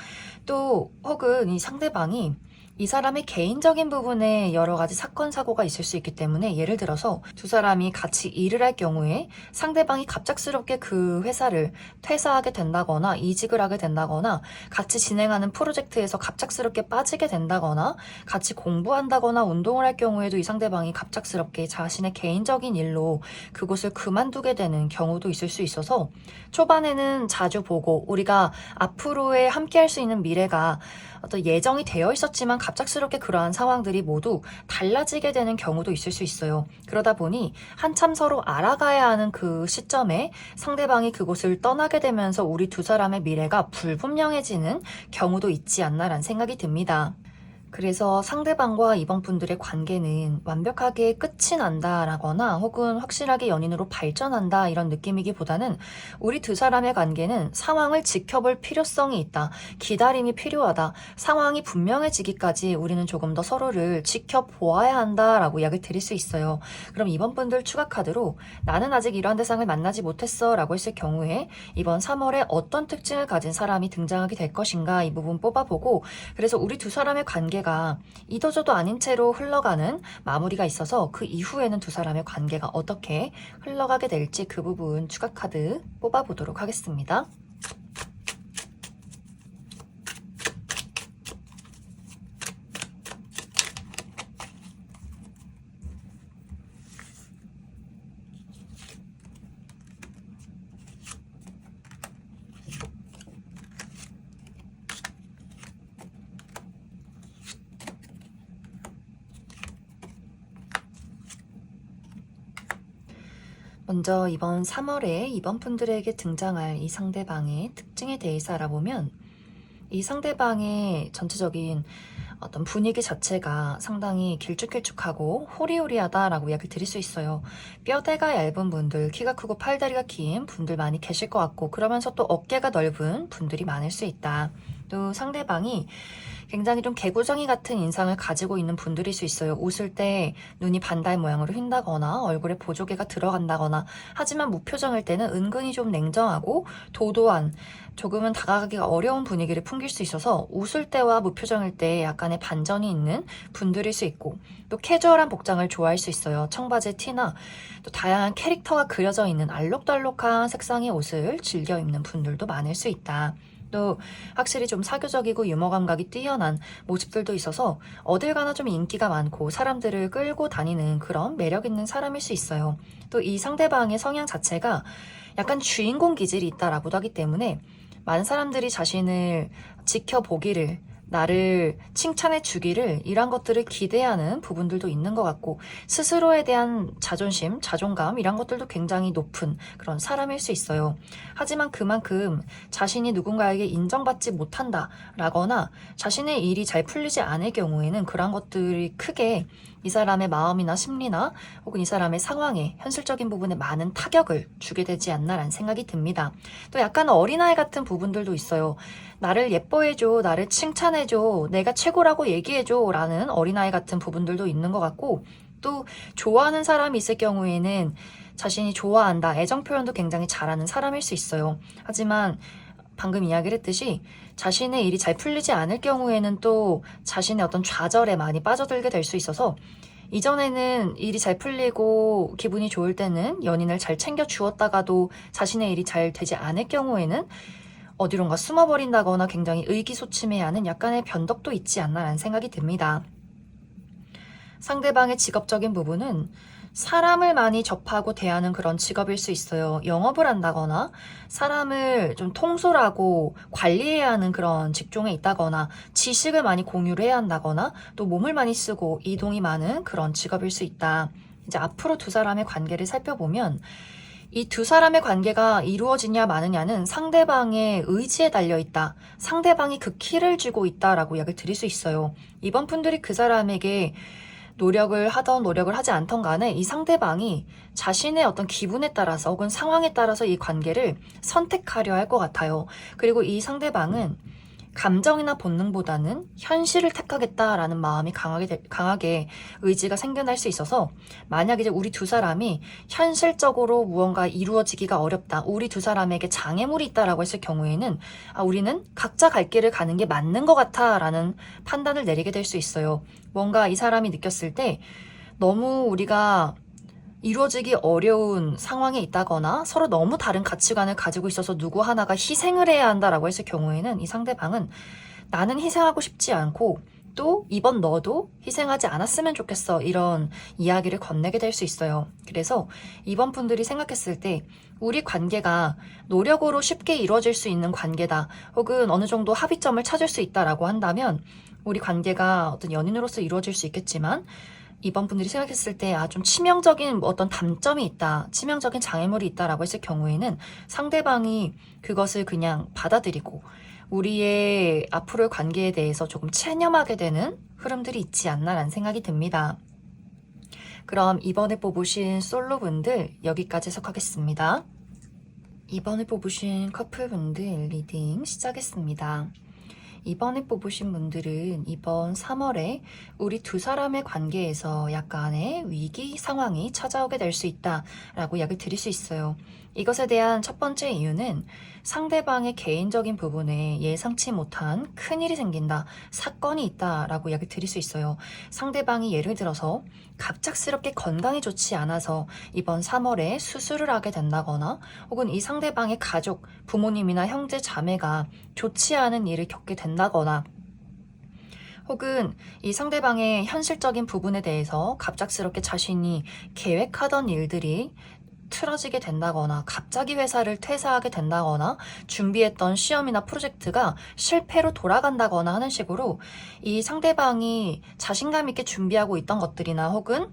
또 혹은 이 상대방이 이 사람의 개인적인 부분에 여러 가지 사건, 사고가 있을 수 있기 때문에, 예를 들어서 두 사람이 같이 일을 할 경우에 상대방이 갑작스럽게 그 회사를 퇴사하게 된다거나 이직을 하게 된다거나 같이 진행하는 프로젝트에서 갑작스럽게 빠지게 된다거나 같이 공부한다거나 운동을 할 경우에도 이 상대방이 갑작스럽게 자신의 개인적인 일로 그곳을 그만두게 되는 경우도 있을 수 있어서, 초반에는 자주 보고 우리가 앞으로의 함께 할 수 있는 미래가 어떤 예정이 되어 있었지만 갑작스럽게 그러한 상황들이 모두 달라지게 되는 경우도 있을 수 있어요. 그러다 보니 한참 서로 알아가야 하는 그 시점에 상대방이 그곳을 떠나게 되면서 우리 두 사람의 미래가 불분명해지는 경우도 있지 않나라는 생각이 듭니다. 그래서 상대방과 이번 분들의 관계는 완벽하게 끝이 난다라거나 혹은 확실하게 연인으로 발전한다 이런 느낌이기보다는 우리 두 사람의 관계는 상황을 지켜볼 필요성이 있다. 기다림이 필요하다. 상황이 분명해지기까지 우리는 조금 더 서로를 지켜보아야 한다라고 이야기 드릴 수 있어요. 그럼 이번 분들 추가 카드로 나는 아직 이러한 대상을 만나지 못했어 라고 했을 경우에 이번 3월에 어떤 특징을 가진 사람이 등장하게 될 것인가 이 부분 뽑아보고, 그래서 우리 두 사람의 관계가 이도저도 아닌 채로 흘러가는 마무리가 있어서 그 이후에는 두 사람의 관계가 어떻게 흘러가게 될지 그 부분 추가 카드 뽑아보도록 하겠습니다. 먼저 이번 3월에 이번 분들에게 등장할 이 상대방의 특징에 대해서 알아보면, 이 상대방의 전체적인 어떤 분위기 자체가 상당히 길쭉길쭉하고 호리호리하다라고 이야기를 드릴 수 있어요. 뼈대가 얇은 분들, 키가 크고 팔다리가 긴 분들 많이 계실 것 같고, 그러면서 또 어깨가 넓은 분들이 많을 수 있다. 또 상대방이 굉장히 좀 개구쟁이 같은 인상을 가지고 있는 분들일 수 있어요. 웃을 때 눈이 반달 모양으로 휜다거나 얼굴에 보조개가 들어간다거나, 하지만 무표정일 때는 은근히 좀 냉정하고 도도한, 조금은 다가가기가 어려운 분위기를 풍길 수 있어서 웃을 때와 무표정일 때 약간의 반전이 있는 분들일 수 있고, 또 캐주얼한 복장을 좋아할 수 있어요. 청바지 티나 또 다양한 캐릭터가 그려져 있는 알록달록한 색상의 옷을 즐겨 입는 분들도 많을 수 있다. 또 확실히 좀 사교적이고 유머 감각이 뛰어난 모습들도 있어서 어딜 가나 좀 인기가 많고 사람들을 끌고 다니는 그런 매력 있는 사람일 수 있어요. 또 이 상대방의 성향 자체가 약간 주인공 기질이 있다라고도 하기 때문에 많은 사람들이 자신을 지켜보기를, 나를 칭찬해 주기를, 이런 것들을 기대하는 부분들도 있는 것 같고, 스스로에 대한 자존심, 자존감 이런 것들도 굉장히 높은 그런 사람일 수 있어요. 하지만 그만큼 자신이 누군가에게 인정받지 못한다 라거나 자신의 일이 잘 풀리지 않을 경우에는 그런 것들이 크게 이 사람의 마음이나 심리나 혹은 이 사람의 상황에, 현실적인 부분에 많은 타격을 주게 되지 않나라는 생각이 듭니다. 또 약간 어린아이 같은 부분들도 있어요. 나를 예뻐해줘, 나를 칭찬해줘, 내가 최고라고 얘기해줘 라는 어린아이 같은 부분들도 있는 것 같고, 또 좋아하는 사람이 있을 경우에는 자신이 좋아한다, 애정 표현도 굉장히 잘하는 사람일 수 있어요. 하지만 방금 이야기를 했듯이 자신의 일이 잘 풀리지 않을 경우에는 또 자신의 어떤 좌절에 많이 빠져들게 될 수 있어서, 이전에는 일이 잘 풀리고 기분이 좋을 때는 연인을 잘 챙겨 주었다가도 자신의 일이 잘 되지 않을 경우에는 어디론가 숨어버린다거나 굉장히 의기소침해하는 약간의 변덕도 있지 않나라는 생각이 듭니다. 상대방의 직업적인 부분은 사람을 많이 접하고 대하는 그런 직업일 수 있어요. 영업을 한다거나 사람을 좀 통솔하고 관리해야 하는 그런 직종에 있다거나, 지식을 많이 공유를 해야 한다거나, 또 몸을 많이 쓰고 이동이 많은 그런 직업일 수 있다. 이제 앞으로 두 사람의 관계를 살펴보면 이 두 사람의 관계가 이루어지냐 마느냐는 상대방의 의지에 달려있다, 상대방이 그 키를 쥐고 있다라고 이야기를 드릴 수 있어요. 이번 분들이 그 사람에게 노력을 하던 노력을 하지 않던 간에 이 상대방이 자신의 어떤 기분에 따라서 혹은 상황에 따라서 이 관계를 선택하려 할 것 같아요. 그리고 이 상대방은 감정이나 본능보다는 현실을 택하겠다라는 마음이 강하게 의지가 생겨날 수 있어서, 만약 이제 우리 두 사람이 현실적으로 무언가 이루어지기가 어렵다, 우리 두 사람에게 장애물이 있다라고 했을 경우에는 우리는 각자 갈 길을 가는 게 맞는 것 같아 라는 판단을 내리게 될 수 있어요. 뭔가 이 사람이 느꼈을 때 너무 우리가 이루어지기 어려운 상황에 있다거나 서로 너무 다른 가치관을 가지고 있어서 누구 하나가 희생을 해야 한다라고 했을 경우에는 이 상대방은 나는 희생하고 싶지 않고, 또 이번 너도 희생하지 않았으면 좋겠어, 이런 이야기를 건네게 될 수 있어요. 그래서 이번 분들이 생각했을 때 우리 관계가 노력으로 쉽게 이루어질 수 있는 관계다, 혹은 어느 정도 합의점을 찾을 수 있다라고 한다면 우리 관계가 어떤 연인으로서 이루어질 수 있겠지만, 이번 분들이 생각했을 때 좀 치명적인 어떤 단점이 있다, 치명적인 장애물이 있다라고 했을 경우에는 상대방이 그것을 그냥 받아들이고 우리의 앞으로의 관계에 대해서 조금 체념하게 되는 흐름들이 있지 않나라는 생각이 듭니다. 그럼 이번에 뽑으신 솔로분들 여기까지 해석하겠습니다. 이번에 뽑으신 커플분들 리딩 시작했습니다. 이번에 뽑으신 분들은 이번 3월에 우리 두 사람의 관계에서 약간의 위기 상황이 찾아오게 될 수 있다라고 이야기를 드릴 수 있어요. 이것에 대한 첫 번째 이유는 상대방의 개인적인 부분에 예상치 못한 큰일이 생긴다, 사건이 있다라고 이야기 드릴 수 있어요. 상대방이 예를 들어서 갑작스럽게 건강이 좋지 않아서 이번 3월에 수술을 하게 된다거나, 혹은 이 상대방의 가족, 부모님이나 형제, 자매가 좋지 않은 일을 겪게 된다거나, 혹은 이 상대방의 현실적인 부분에 대해서 갑작스럽게 자신이 계획하던 일들이 틀어지게 된다거나, 갑자기 회사를 퇴사하게 된다거나, 준비했던 시험이나 프로젝트가 실패로 돌아간다거나 하는 식으로 이 상대방이 자신감 있게 준비하고 있던 것들이나, 혹은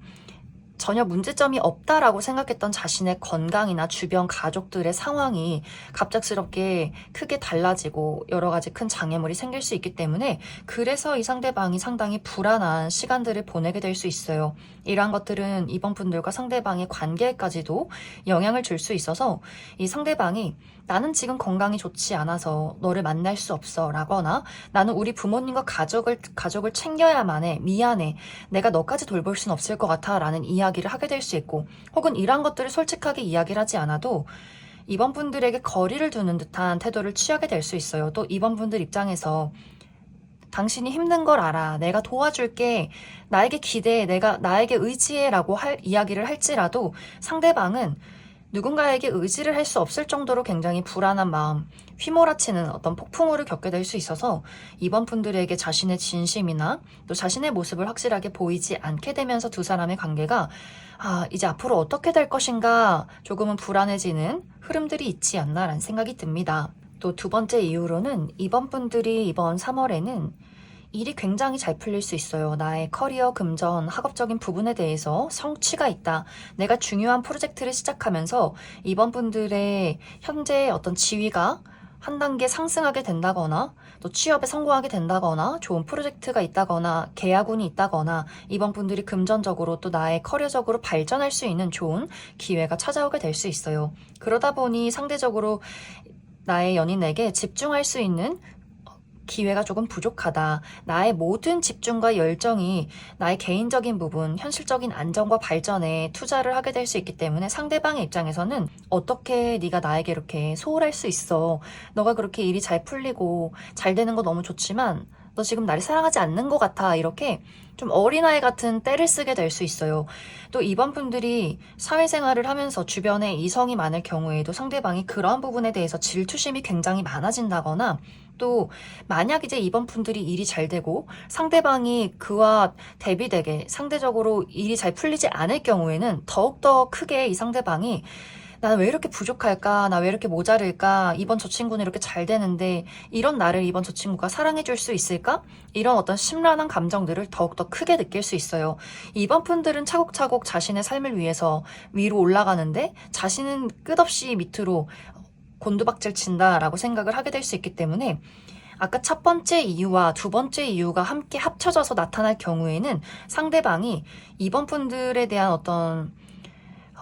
전혀 문제점이 없다라고 생각했던 자신의 건강이나 주변 가족들의 상황이 갑작스럽게 크게 달라지고 여러 가지 큰 장애물이 생길 수 있기 때문에 그래서 이 상대방이 상당히 불안한 시간들을 보내게 될 수 있어요. 이러한 것들은 이번 분들과 상대방의 관계에까지도 영향을 줄 수 있어서 이 상대방이 나는 지금 건강이 좋지 않아서 너를 만날 수 없어 라거나 나는 우리 부모님과 가족을 챙겨야만 해. 미안해. 내가 너까지 돌볼 순 없을 것 같아 라는 이야기를 하게 될 수 있고 혹은 이러한 것들을 솔직하게 이야기를 하지 않아도 이번 분들에게 거리를 두는 듯한 태도를 취하게 될 수 있어요. 또 이번 분들 입장에서 당신이 힘든 걸 알아. 내가 도와줄게. 나에게 기대해. 나에게 의지해 라고 이야기를 할지라도 상대방은 누군가에게 의지를 할 수 없을 정도로 굉장히 불안한 마음, 휘몰아치는 어떤 폭풍우를 겪게 될 수 있어서 이번 분들에게 자신의 진심이나 또 자신의 모습을 확실하게 보이지 않게 되면서 두 사람의 관계가 이제 앞으로 어떻게 될 것인가 조금은 불안해지는 흐름들이 있지 않나라는 생각이 듭니다. 또 두 번째 이유로는 이번 분들이 이번 3월에는 일이 굉장히 잘 풀릴 수 있어요. 나의 커리어, 금전, 학업적인 부분에 대해서 성취가 있다. 내가 중요한 프로젝트를 시작하면서 이번 분들의 현재 어떤 지위가 한 단계 상승하게 된다거나 또 취업에 성공하게 된다거나 좋은 프로젝트가 있다거나 계약운이 있다거나 이번 분들이 금전적으로 또 나의 커리어적으로 발전할 수 있는 좋은 기회가 찾아오게 될 수 있어요. 그러다 보니 상대적으로 나의 연인에게 집중할 수 있는 기회가 조금 부족하다. 나의 모든 집중과 열정이 나의 개인적인 부분, 현실적인 안정과 발전에 투자를 하게 될 수 있기 때문에 상대방의 입장에서는 어떻게 네가 나에게 이렇게 소홀할 수 있어. 너가 그렇게 일이 잘 풀리고 잘 되는 거 너무 좋지만 너 지금 나를 사랑하지 않는 것 같아. 이렇게 좀 어린아이 같은 때를 쓰게 될 수 있어요. 또 이번 분들이 사회생활을 하면서 주변에 이성이 많을 경우에도 상대방이 그러한 부분에 대해서 질투심이 굉장히 많아진다거나 또 만약 이제 이번 분들이 일이 잘 되고 상대방이 그와 대비되게 상대적으로 일이 잘 풀리지 않을 경우에는 더욱더 크게 이 상대방이 나는 왜 이렇게 부족할까? 나 왜 이렇게 모자랄까? 이번 저 친구는 이렇게 잘 되는데 이런 나를 이번 저 친구가 사랑해 줄 수 있을까? 이런 어떤 심란한 감정들을 더욱더 크게 느낄 수 있어요. 이번 분들은 차곡차곡 자신의 삶을 위해서 위로 올라가는데 자신은 끝없이 밑으로 곤두박질 친다라고 생각을 하게 될 수 있기 때문에 아까 첫 번째 이유와 두 번째 이유가 함께 합쳐져서 나타날 경우에는 상대방이 이번 분들에 대한 어떤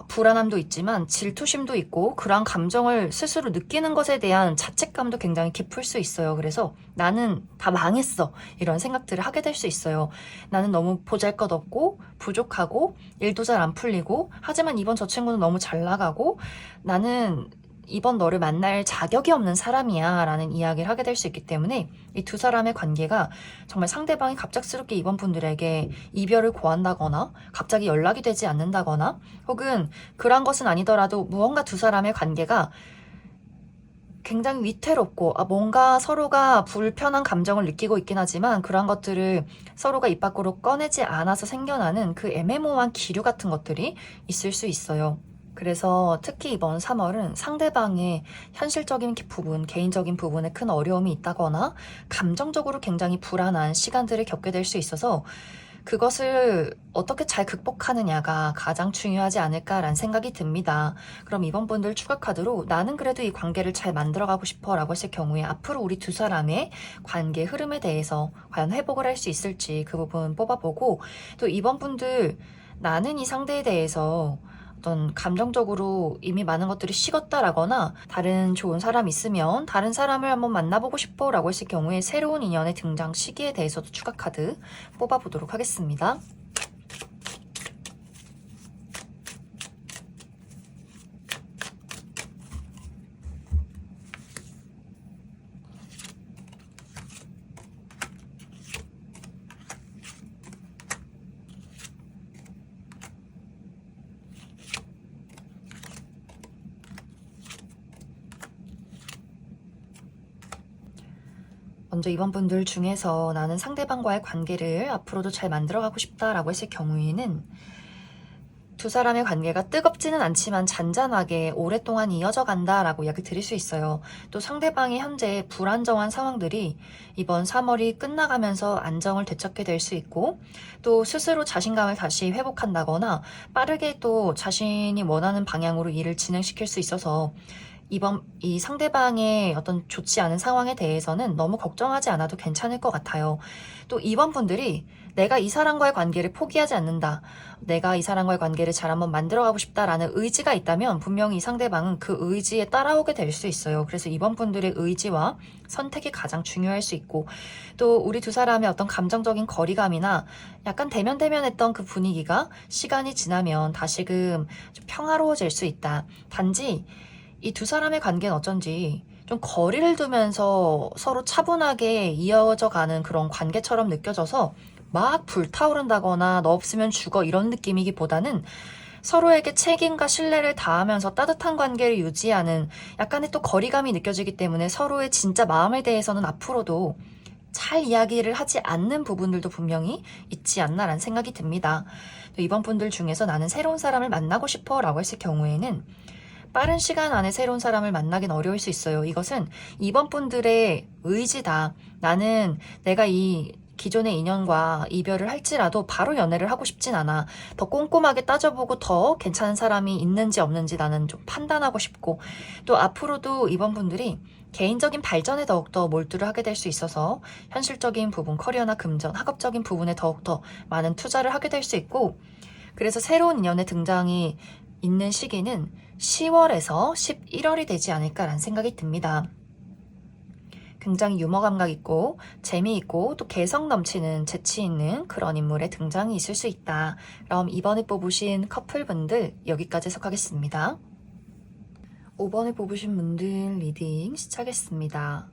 불안함도 있지만 질투심도 있고 그러한 감정을 스스로 느끼는 것에 대한 자책감도 굉장히 깊을 수 있어요. 그래서 나는 다 망했어. 이런 생각들을 하게 될 수 있어요. 나는 너무 보잘것없고 부족하고 일도 잘 안 풀리고 하지만 이번 저 친구는 너무 잘 나가고 나는 이번 너를 만날 자격이 없는 사람이야 라는 이야기를 하게 될 수 있기 때문에 이 두 사람의 관계가 정말 상대방이 갑작스럽게 이번 분들에게 이별을 고한다거나 갑자기 연락이 되지 않는다거나 혹은 그런 것은 아니더라도 무언가 두 사람의 관계가 굉장히 위태롭고 뭔가 서로가 불편한 감정을 느끼고 있긴 하지만 그런 것들을 서로가 입 밖으로 꺼내지 않아서 생겨나는 그 애매모호한 기류 같은 것들이 있을 수 있어요. 그래서 특히 이번 3월은 상대방의 현실적인 부분, 개인적인 부분에 큰 어려움이 있다거나 감정적으로 굉장히 불안한 시간들을 겪게 될 수 있어서 그것을 어떻게 잘 극복하느냐가 가장 중요하지 않을까라는 생각이 듭니다. 그럼 이번 분들 추가 카드로 나는 그래도 이 관계를 잘 만들어가고 싶어 라고 했을 경우에 앞으로 우리 두 사람의 관계 흐름에 대해서 과연 회복을 할 수 있을지 그 부분 뽑아보고 또 이번 분들 나는 이 상대에 대해서 어떤 감정적으로 이미 많은 것들이 식었다라거나 다른 좋은 사람 있으면 다른 사람을 한번 만나보고 싶어 라고 했을 경우에 새로운 인연의 등장 시기에 대해서도 추가 카드 뽑아보도록 하겠습니다. 먼저 이번 분들 중에서 나는 상대방과의 관계를 앞으로도 잘 만들어가고 싶다라고 했을 경우에는 두 사람의 관계가 뜨겁지는 않지만 잔잔하게 오랫동안 이어져 간다라고 이야기 드릴 수 있어요. 또 상대방이 현재 불안정한 상황들이 이번 3월이 끝나가면서 안정을 되찾게 될 수 있고, 또 스스로 자신감을 다시 회복한다거나 빠르게 또 자신이 원하는 방향으로 일을 진행시킬 수 있어서 이번 이 상대방의 어떤 좋지 않은 상황에 대해서는 너무 걱정하지 않아도 괜찮을 것 같아요. 또 이번 분들이 내가 이 사람과의 관계를 포기하지 않는다, 내가 이 사람과의 관계를 잘 한번 만들어가고 싶다라는 의지가 있다면 분명히 이 상대방은 그 의지에 따라오게 될 수 있어요. 그래서 이번 분들의 의지와 선택이 가장 중요할 수 있고, 또 우리 두 사람의 어떤 감정적인 거리감이나 약간 대면대면했던 그 분위기가 시간이 지나면 다시금 좀 평화로워질 수 있다. 단지 이 두 사람의 관계는 어쩐지 좀 거리를 두면서 서로 차분하게 이어져 가는 그런 관계처럼 느껴져서 막 불타오른다거나 너 없으면 죽어 이런 느낌이기보다는 서로에게 책임과 신뢰를 다하면서 따뜻한 관계를 유지하는 약간의 또 거리감이 느껴지기 때문에 서로의 진짜 마음에 대해서는 앞으로도 잘 이야기를 하지 않는 부분들도 분명히 있지 않나라는 생각이 듭니다. 이번 분들 중에서 나는 새로운 사람을 만나고 싶어 라고 했을 경우에는 빠른 시간 안에 새로운 사람을 만나긴 어려울 수 있어요. 이것은 이번 분들의 의지다. 나는 내가 이 기존의 인연과 이별을 할지라도 바로 연애를 하고 싶진 않아. 더 꼼꼼하게 따져보고 더 괜찮은 사람이 있는지 없는지 나는 좀 판단하고 싶고, 또 앞으로도 이번 분들이 개인적인 발전에 더욱더 몰두를 하게 될 수 있어서 현실적인 부분, 커리어나 금전, 학업적인 부분에 더욱더 많은 투자를 하게 될 수 있고, 그래서 새로운 인연의 등장이 있는 시기는 10월에서 11월이 되지 않을까라는 생각이 듭니다. 굉장히 유머 감각 있고 재미있고 또 개성 넘치는 재치 있는 그런 인물의 등장이 있을 수 있다. 그럼 이번에 뽑으신 커플분들 여기까지 해석하겠습니다. 5번에 뽑으신 분들 리딩 시작하겠습니다.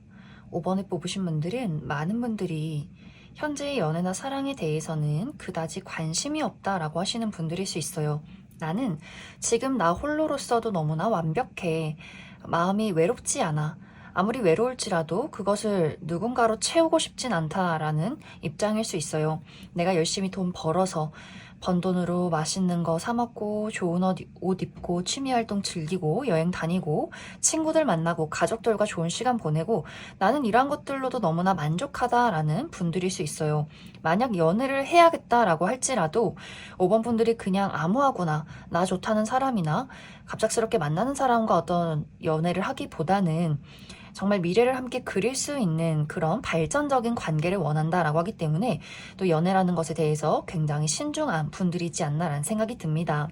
5번에 뽑으신 분들은 많은 분들이 현재의 연애나 사랑에 대해서는 그다지 관심이 없다라고 하시는 분들일 수 있어요. 나는 지금 나 홀로로서도 너무나 완벽해. 마음이 외롭지 않아. 아무리 외로울지라도 그것을 누군가로 채우고 싶진 않다라는 입장일 수 있어요. 내가 열심히 돈 벌어서 번 돈으로 맛있는 거 사 먹고 좋은 옷 입고 취미활동 즐기고 여행 다니고 친구들 만나고 가족들과 좋은 시간 보내고 나는 이러한 것들로도 너무나 만족하다라는 분들일 수 있어요. 만약 연애를 해야겠다라고 할지라도 5번 분들이 그냥 아무하거나 나 좋다는 사람이나 갑작스럽게 만나는 사람과 어떤 연애를 하기보다는 정말 미래를 함께 그릴 수 있는 그런 발전적인 관계를 원한다라고 하기 때문에 또 연애라는 것에 대해서 굉장히 신중한 분들이지 않나라는 생각이 듭니다.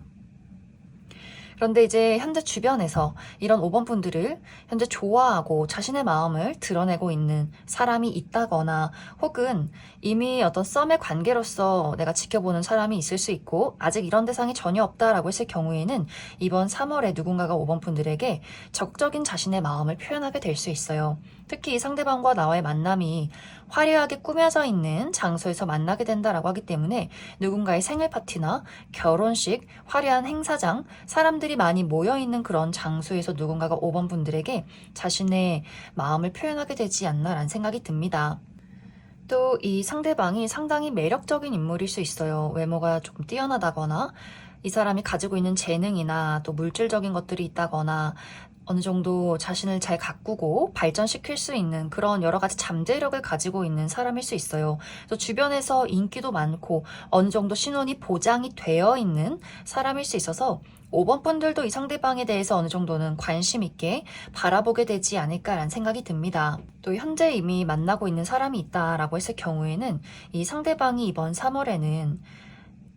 그런데 이제 현재 주변에서 이런 5번 분들을 현재 좋아하고 자신의 마음을 드러내고 있는 사람이 있다거나 혹은 이미 어떤 썸의 관계로서 내가 지켜보는 사람이 있을 수 있고 아직 이런 대상이 전혀 없다라고 했을 경우에는 이번 3월에 누군가가 5번 분들에게 적극적인 자신의 마음을 표현하게 될 수 있어요. 특히 이 상대방과 나와의 만남이 화려하게 꾸며져 있는 장소에서 만나게 된다라고 하기 때문에 누군가의 생일 파티나 결혼식, 화려한 행사장, 사람들이 많이 모여있는 그런 장소에서 누군가가 5번 분들에게 자신의 마음을 표현하게 되지 않나라는 생각이 듭니다. 또 이 상대방이 상당히 매력적인 인물일 수 있어요. 외모가 조금 뛰어나다거나 이 사람이 가지고 있는 재능이나 또 물질적인 것들이 있다거나 어느 정도 자신을 잘 가꾸고 발전시킬 수 있는 그런 여러 가지 잠재력을 가지고 있는 사람일 수 있어요. 또 주변에서 인기도 많고 어느 정도 신원이 보장이 되어 있는 사람일 수 있어서 5번 분들도 이 상대방에 대해서 어느 정도는 관심 있게 바라보게 되지 않을까라는 생각이 듭니다. 또 현재 이미 만나고 있는 사람이 있다라고 했을 경우에는 이 상대방이 이번 3월에는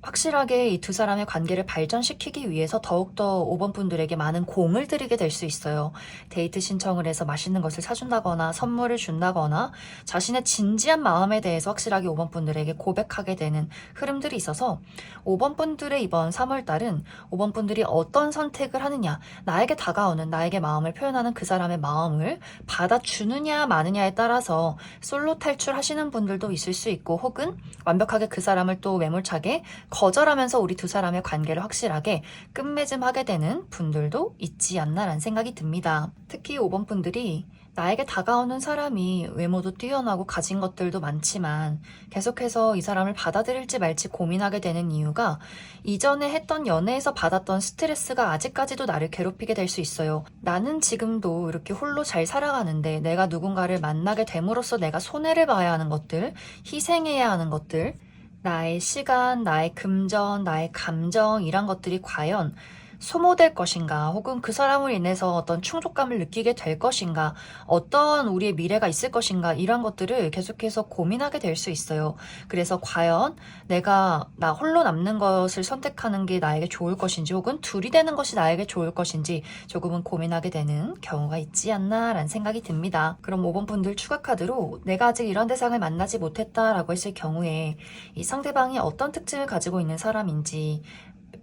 확실하게 이 두 사람의 관계를 발전시키기 위해서 더욱더 5번 분들에게 많은 공을 들이게 될 수 있어요. 데이트 신청을 해서 맛있는 것을 사준다거나 선물을 준다거나 자신의 진지한 마음에 대해서 확실하게 5번 분들에게 고백하게 되는 흐름들이 있어서 5번 분들의 이번 3월달은 5번 분들이 어떤 선택을 하느냐, 나에게 다가오는 나에게 마음을 표현하는 그 사람의 마음을 받아주느냐 마느냐에 따라서 솔로 탈출하시는 분들도 있을 수 있고 혹은 완벽하게 그 사람을 또 매몰차게 거절하면서 우리 두 사람의 관계를 확실하게 끝맺음하게 되는 분들도 있지 않나라는 생각이 듭니다. 특히 5번 분들이 나에게 다가오는 사람이 외모도 뛰어나고 가진 것들도 많지만 계속해서 이 사람을 받아들일지 말지 고민하게 되는 이유가 이전에 했던 연애에서 받았던 스트레스가 아직까지도 나를 괴롭히게 될 수 있어요. 나는 지금도 이렇게 홀로 잘 살아가는데 내가 누군가를 만나게 됨으로써 내가 손해를 봐야 하는 것들, 희생해야 하는 것들, 나의 시간, 나의 금전, 나의 감정 이런 것들이 과연 소모될 것인가, 혹은 그 사람을 인해서 어떤 충족감을 느끼게 될 것인가, 어떤 우리의 미래가 있을 것인가, 이런 것들을 계속해서 고민하게 될 수 있어요. 그래서 과연 내가 나 홀로 남는 것을 선택하는 게 나에게 좋을 것인지, 혹은 둘이 되는 것이 나에게 좋을 것인지 조금은 고민하게 되는 경우가 있지 않나라는 생각이 듭니다. 그럼 5번 분들 추가 카드로 내가 아직 이런 대상을 만나지 못했다라고 했을 경우에 이 상대방이 어떤 특징을 가지고 있는 사람인지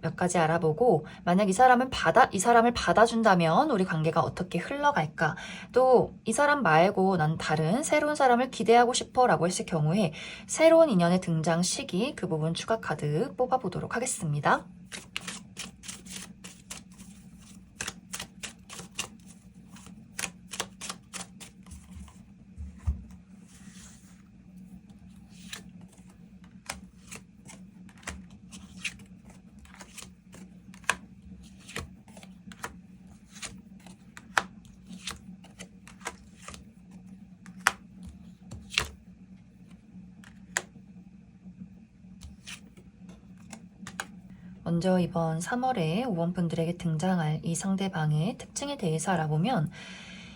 몇 가지 알아보고, 만약 이 사람을 받아준다면 우리 관계가 어떻게 흘러갈까, 또 이 사람 말고 난 다른 새로운 사람을 기대하고 싶어 라고 했을 경우에 새로운 인연의 등장 시기, 그 부분 추가 카드 뽑아보도록 하겠습니다. 먼저 이번 3월에 5번 분들에게 등장할 이 상대방의 특징에 대해서 알아보면,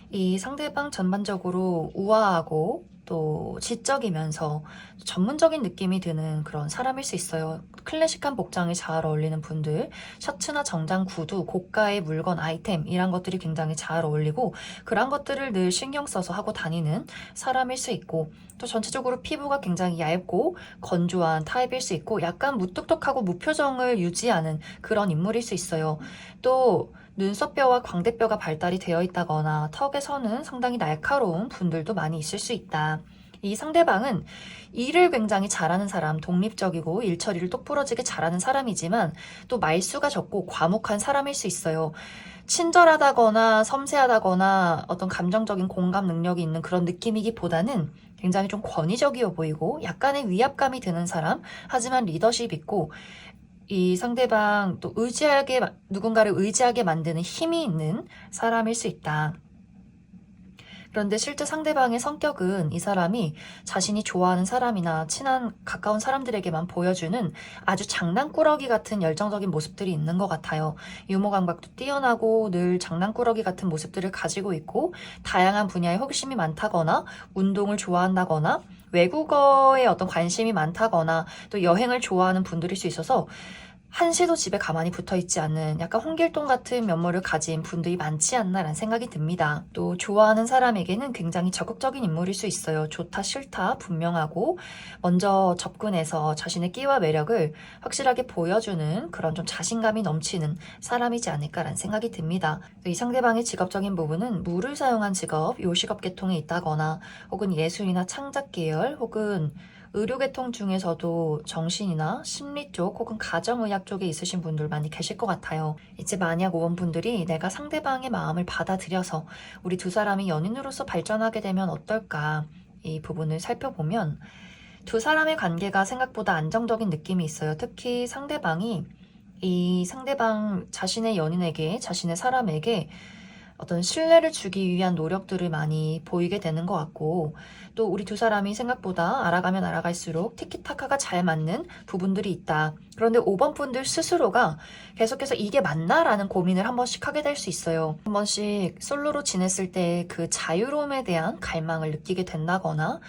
이 상대방 전반적으로 우아하고 또 지적이면서 전문적인 느낌이 드는 그런 사람일 수 있어요. 클래식한 복장이 잘 어울리는 분들, 셔츠나 정장, 구두, 고가의 물건, 아이템 이런 것들이 굉장히 잘 어울리고 그런 것들을 늘 신경 써서 하고 다니는 사람일 수 있고, 또 전체적으로 피부가 굉장히 얇고 건조한 타입일 수 있고 약간 무뚝뚝하고 무표정을 유지하는 그런 인물일 수 있어요. 또 눈썹뼈와 광대뼈가 발달이 되어 있다거나 턱에서는 상당히 날카로운 분들도 많이 있을 수 있다. 이 상대방은 일을 굉장히 잘하는 사람, 독립적이고 일처리를 똑부러지게 잘하는 사람이지만 또 말수가 적고 과묵한 사람일 수 있어요. 친절하다거나 섬세하다거나 어떤 감정적인 공감 능력이 있는 그런 느낌이기보다는 굉장히 좀 권위적이어 보이고 약간의 위압감이 드는 사람, 하지만 리더십 있고 이 상대방 또 누군가를 의지하게 만드는 힘이 있는 사람일 수 있다. 그런데 실제 상대방의 성격은 이 사람이 자신이 좋아하는 사람이나 친한 가까운 사람들에게만 보여주는 아주 장난꾸러기 같은 열정적인 모습들이 있는 것 같아요. 유머 감각도 뛰어나고 늘 장난꾸러기 같은 모습들을 가지고 있고, 다양한 분야에 호기심이 많다거나 운동을 좋아한다거나 외국어에 어떤 관심이 많다거나 또 여행을 좋아하는 분들일 수 있어서 한시도 집에 가만히 붙어있지 않는 약간 홍길동 같은 면모를 가진 분들이 많지 않나라는 생각이 듭니다. 또 좋아하는 사람에게는 굉장히 적극적인 인물일 수 있어요. 좋다 싫다 분명하고 먼저 접근해서 자신의 끼와 매력을 확실하게 보여주는 그런 좀 자신감이 넘치는 사람이지 않을까라는 생각이 듭니다. 이 상대방의 직업적인 부분은 물을 사용한 직업, 요식업 계통에 있다거나 혹은 예술이나 창작 계열 혹은 의료계통 중에서도 정신이나 심리 쪽 혹은 가정의학 쪽에 있으신 분들 많이 계실 것 같아요. 이제 만약 5번 분들이 내가 상대방의 마음을 받아들여서 우리 두 사람이 연인으로서 발전하게 되면 어떨까, 이 부분을 살펴보면 두 사람의 관계가 생각보다 안정적인 느낌이 있어요. 특히 상대방이 이 상대방 자신의 연인에게, 자신의 사람에게 어떤 신뢰를 주기 위한 노력들을 많이 보이게 되는 것 같고, 또 우리 두 사람이 생각보다 알아가면 알아갈수록 티키타카가 잘 맞는 부분들이 있다. 그런데 5번 분들 스스로가 계속해서 이게 맞나? 라는 고민을 한 번씩 하게 될 수 있어요. 한 번씩 솔로로 지냈을 때 그 자유로움에 대한 갈망을 느끼게 된다거나,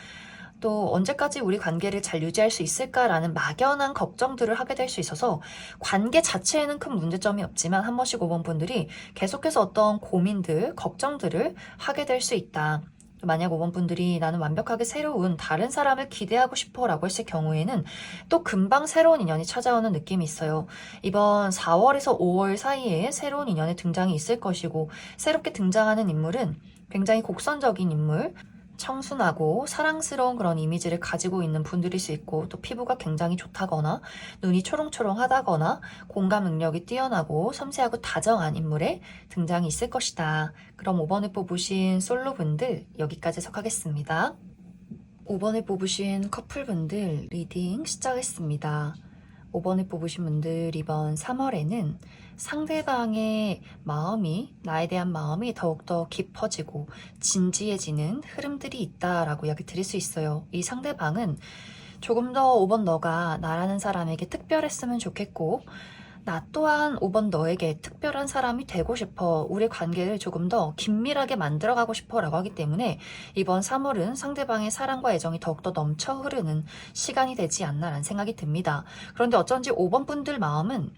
또 언제까지 우리 관계를 잘 유지할 수 있을까라는 막연한 걱정들을 하게 될 수 있어서 관계 자체에는 큰 문제점이 없지만 한 번씩 5번 분들이 계속해서 어떤 고민들, 걱정들을 하게 될 수 있다. 만약 5번 분들이 나는 완벽하게 새로운 다른 사람을 기대하고 싶어 라고 했을 경우에는 또 금방 새로운 인연이 찾아오는 느낌이 있어요. 이번 4월에서 5월 사이에 새로운 인연의 등장이 있을 것이고, 새롭게 등장하는 인물은 굉장히 곡선적인 인물, 청순하고 사랑스러운 그런 이미지를 가지고 있는 분들일 수 있고, 또 피부가 굉장히 좋다거나 눈이 초롱초롱하다거나 공감 능력이 뛰어나고 섬세하고 다정한 인물의 등장이 있을 것이다. 그럼 5번에 뽑으신 솔로분들 여기까지 해석하겠습니다. 5번에 뽑으신 커플분들 리딩 시작했습니다. 5번에 뽑으신 분들 이번 3월에는 상대방의 마음이, 나에 대한 마음이 더욱더 깊어지고 진지해지는 흐름들이 있다라고 이야기 드릴 수 있어요. 이 상대방은 조금 더 5번 너가 나라는 사람에게 특별했으면 좋겠고, 나 또한 5번 너에게 특별한 사람이 되고 싶어. 우리 관계를 조금 더 긴밀하게 만들어가고 싶어 라고 하기 때문에 이번 3월은 상대방의 사랑과 애정이 더욱더 넘쳐 흐르는 시간이 되지 않나라는 생각이 듭니다. 그런데 어쩐지 5번 분들 마음은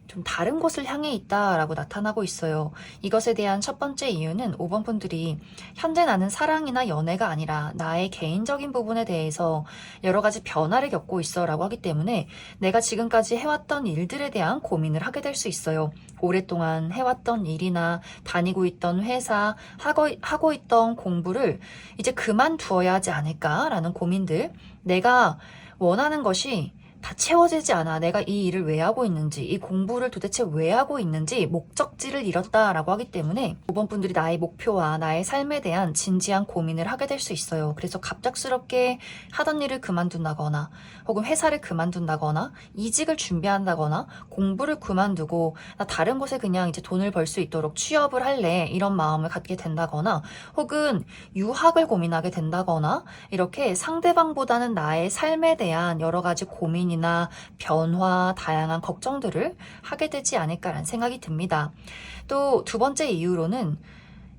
좀 다른 곳을 향해 있다라고 나타나고 있어요. 이것에 대한 첫 번째 이유는 5번 분들이 현재 나는 사랑이나 연애가 아니라 나의 개인적인 부분에 대해서 여러 가지 변화를 겪고 있어 라고 하기 때문에 내가 지금까지 해왔던 일들에 대한 고민을 하게 될 수 있어요. 오랫동안 해왔던 일이나 다니고 있던 회사, 하고 있던 공부를 이제 그만두어야 하지 않을까라는 고민들, 내가 원하는 것이 다 채워지지 않아. 내가 이 일을 왜 하고 있는지, 이 공부를 도대체 왜 하고 있는지 목적지를 잃었다라고 하기 때문에 5번 분들이 나의 목표와 나의 삶에 대한 진지한 고민을 하게 될 수 있어요. 그래서 갑작스럽게 하던 일을 그만둔다거나 혹은 회사를 그만둔다거나 이직을 준비한다거나 공부를 그만두고 나 다른 곳에 그냥 이제 돈을 벌 수 있도록 취업을 할래, 이런 마음을 갖게 된다거나 혹은 유학을 고민하게 된다거나 이렇게 상대방보다는 나의 삶에 대한 여러 가지 고민이 나 변화, 다양한 걱정들을 하게 되지 않을까라는 생각이 듭니다. 또 두 번째 이유로는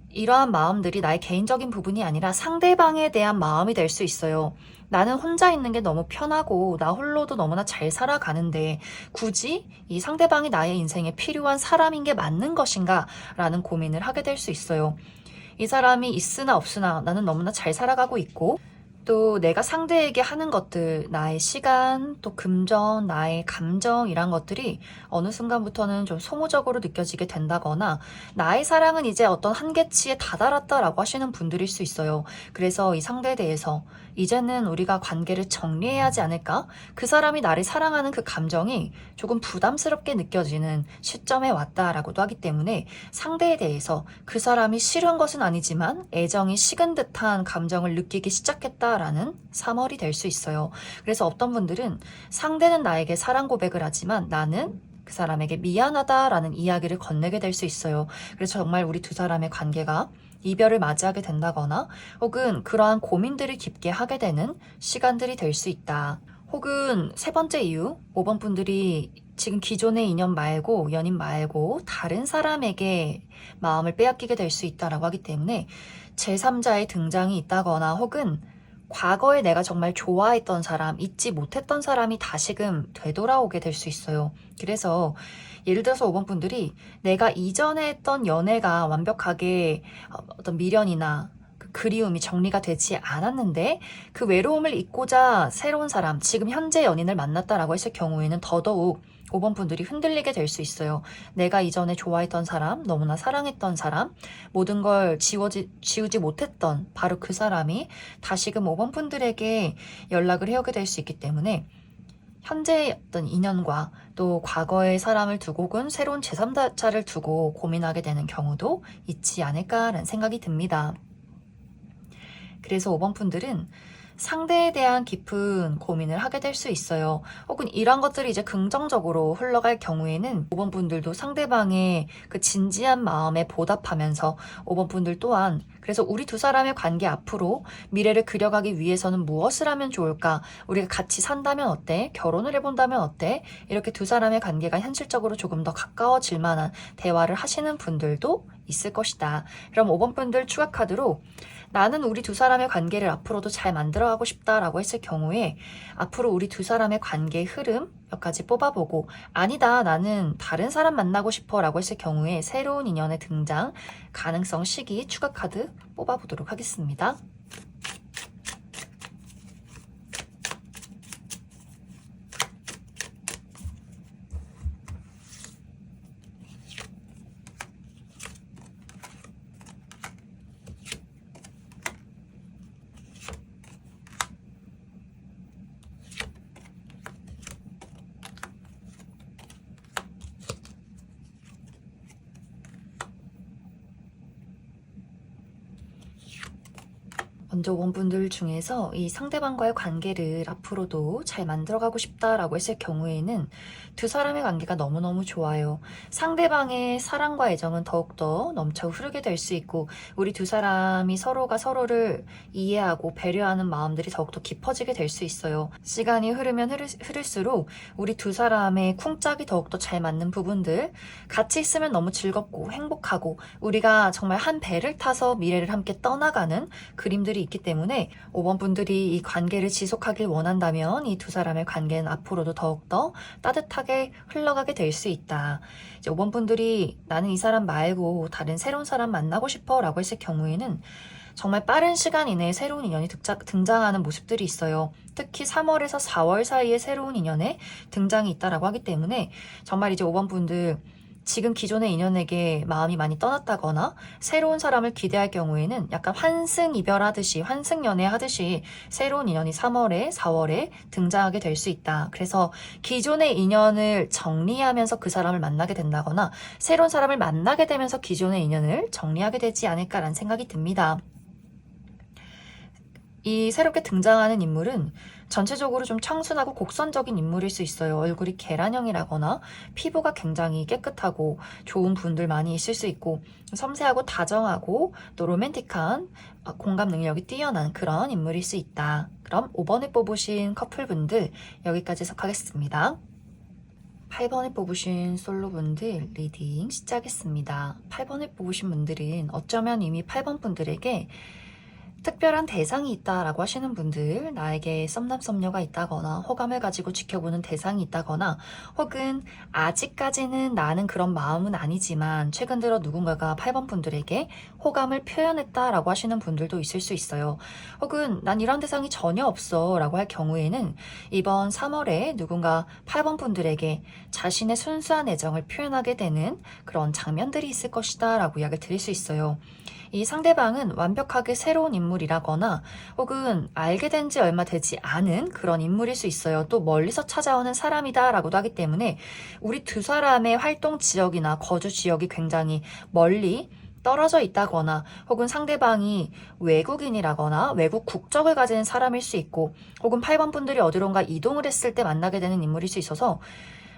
이러한 마음들이 나의 개인적인 부분이 아니라 상대방에 대한 마음이 될 수 있어요. 나는 혼자 있는 게 너무 편하고 나 홀로도 너무나 잘 살아가는데 굳이 이 상대방이 나의 인생에 필요한 사람인 게 맞는 것인가? 라는 고민을 하게 될 수 있어요. 이 사람이 있으나 없으나 나는 너무나 잘 살아가고 있고, 또 내가 상대에게 하는 것들, 나의 시간, 또 금전, 나의 감정, 이런 것들이 어느 순간부터는 좀 소모적으로 느껴지게 된다거나 나의 사랑은 이제 어떤 한계치에 다다랐다라고 하시는 분들일 수 있어요. 그래서 이 상대에 대해서 이제는 우리가 관계를 정리해야 하지 않을까? 그 사람이 나를 사랑하는 그 감정이 조금 부담스럽게 느껴지는 시점에 왔다라고도 하기 때문에 상대에 대해서 그 사람이 싫은 것은 아니지만 애정이 식은 듯한 감정을 느끼기 시작했다라는 3월이 될 수 있어요. 그래서 어떤 분들은 상대는 나에게 사랑 고백을 하지만 나는 그 사람에게 미안하다라는 이야기를 건네게 될 수 있어요. 그래서 정말 우리 두 사람의 관계가 이별을 맞이하게 된다거나 혹은 그러한 고민들을 깊게 하게 되는 시간들이 될 수 있다. 혹은 세 번째 이유, 5번 분들이 지금 기존의 인연 말고, 연인 말고 다른 사람에게 마음을 빼앗기게 될 수 있다라고 하기 때문에 제3자의 등장이 있다거나 혹은 과거에 내가 정말 좋아했던 사람, 잊지 못했던 사람이 다시금 되돌아오게 될 수 있어요. 그래서 예를 들어서 5번 분들이 내가 이전에 했던 연애가 완벽하게 어떤 미련이나 그리움이 정리가 되지 않았는데 그 외로움을 잊고자 새로운 사람, 지금 현재 연인을 만났다라고 했을 경우에는 더더욱 5번 분들이 흔들리게 될 수 있어요. 내가 이전에 좋아했던 사람, 너무나 사랑했던 사람, 모든 걸 지우지 못했던 바로 그 사람이 다시금 5번 분들에게 연락을 해오게 될 수 있기 때문에 현재의 어떤 인연과 또 과거의 사람을 두고 혹은 새로운 제3자를 두고 고민하게 되는 경우도 있지 않을까라는 생각이 듭니다. 그래서 5번 분들은 상대에 대한 깊은 고민을 하게 될 수 있어요. 혹은 이런 것들이 이제 긍정적으로 흘러갈 경우에는 5번 분들도 상대방의 그 진지한 마음에 보답하면서 5번 분들 또한 그래서 우리 두 사람의 관계 앞으로 미래를 그려가기 위해서는 무엇을 하면 좋을까? 우리가 같이 산다면 어때? 결혼을 해본다면 어때? 이렇게 두 사람의 관계가 현실적으로 조금 더 가까워질 만한 대화를 하시는 분들도 있을 것이다. 그럼 5번 분들 추가 카드로 나는 우리 두 사람의 관계를 앞으로도 잘 만들어가고 싶다라고 했을 경우에 앞으로 우리 두 사람의 관계의 흐름 몇 가지 뽑아보고 아니다 나는 다른 사람 만나고 싶어 라고 했을 경우에 새로운 인연의 등장 가능성 시기 추가 카드 뽑아보도록 하겠습니다. 먼저 원분들 중에서 이 상대방과의 관계를 앞으로도 잘 만들어가고 싶다라고 했을 경우에는 두 사람의 관계가 너무너무 좋아요. 상대방의 사랑과 애정은 더욱더 넘쳐 흐르게 될 수 있고 우리 두 사람이 서로가 서로를 이해하고 배려하는 마음들이 더욱더 깊어지게 될 수 있어요. 시간이 흐르면 흐를수록 우리 두 사람의 쿵짝이 더욱더 잘 맞는 부분들, 같이 있으면 너무 즐겁고 행복하고 우리가 정말 한 배를 타서 미래를 함께 떠나가는 그림들이 있기 때문에 5번 분들이 이 관계를 지속하길 원한다면 이 두 사람의 관계는 앞으로도 더욱더 따뜻하게 흘러가게 될 수 있다. 이제 5번 분들이 나는 이 사람 말고 다른 새로운 사람 만나고 싶어 라고 했을 경우에는 정말 빠른 시간 이내에 새로운 인연이 등장하는 모습들이 있어요. 특히 3월에서 4월 사이에 새로운 인연의 등장이 있다라고 하기 때문에 정말 이제 5번 분들 지금 기존의 인연에게 마음이 많이 떠났다거나 새로운 사람을 기대할 경우에는 약간 환승이별하듯이 환승연애하듯이 새로운 인연이 3월에 4월에 등장하게 될 수 있다. 그래서 기존의 인연을 정리하면서 그 사람을 만나게 된다거나 새로운 사람을 만나게 되면서 기존의 인연을 정리하게 되지 않을까라는 생각이 듭니다. 이 새롭게 등장하는 인물은 전체적으로 좀 청순하고 곡선적인 인물일 수 있어요. 얼굴이 계란형이라거나 피부가 굉장히 깨끗하고 좋은 분들 많이 있을 수 있고 섬세하고 다정하고 또 로맨틱한 공감 능력이 뛰어난 그런 인물일 수 있다. 그럼 5번에 뽑으신 커플분들 여기까지 해석하겠습니다. 8번에 뽑으신 솔로분들 리딩 시작했습니다. 8번에 뽑으신 분들은 어쩌면 이미 8번 분들에게 특별한 대상이 있다라고 하시는 분들, 나에게 썸남썸녀가 있다거나 호감을 가지고 지켜보는 대상이 있다거나 혹은 아직까지는 나는 그런 마음은 아니지만 최근 들어 누군가가 8번 분들에게 호감을 표현했다라고 하시는 분들도 있을 수 있어요. 혹은 난 이런 대상이 전혀 없어 라고 할 경우에는 이번 3월에 누군가 8번 분들에게 자신의 순수한 애정을 표현하게 되는 그런 장면들이 있을 것이다 라고 이야기를 드릴 수 있어요. 이 상대방은 완벽하게 새로운 인물이라거나 혹은 알게 된 지 얼마 되지 않은 그런 인물일 수 있어요. 또 멀리서 찾아오는 사람이다 라고도 하기 때문에 우리 두 사람의 활동 지역이나 거주 지역이 굉장히 멀리 떨어져 있다거나 혹은 상대방이 외국인이라거나 외국 국적을 가진 사람일 수 있고 혹은 8번 분들이 어디론가 이동을 했을 때 만나게 되는 인물일 수 있어서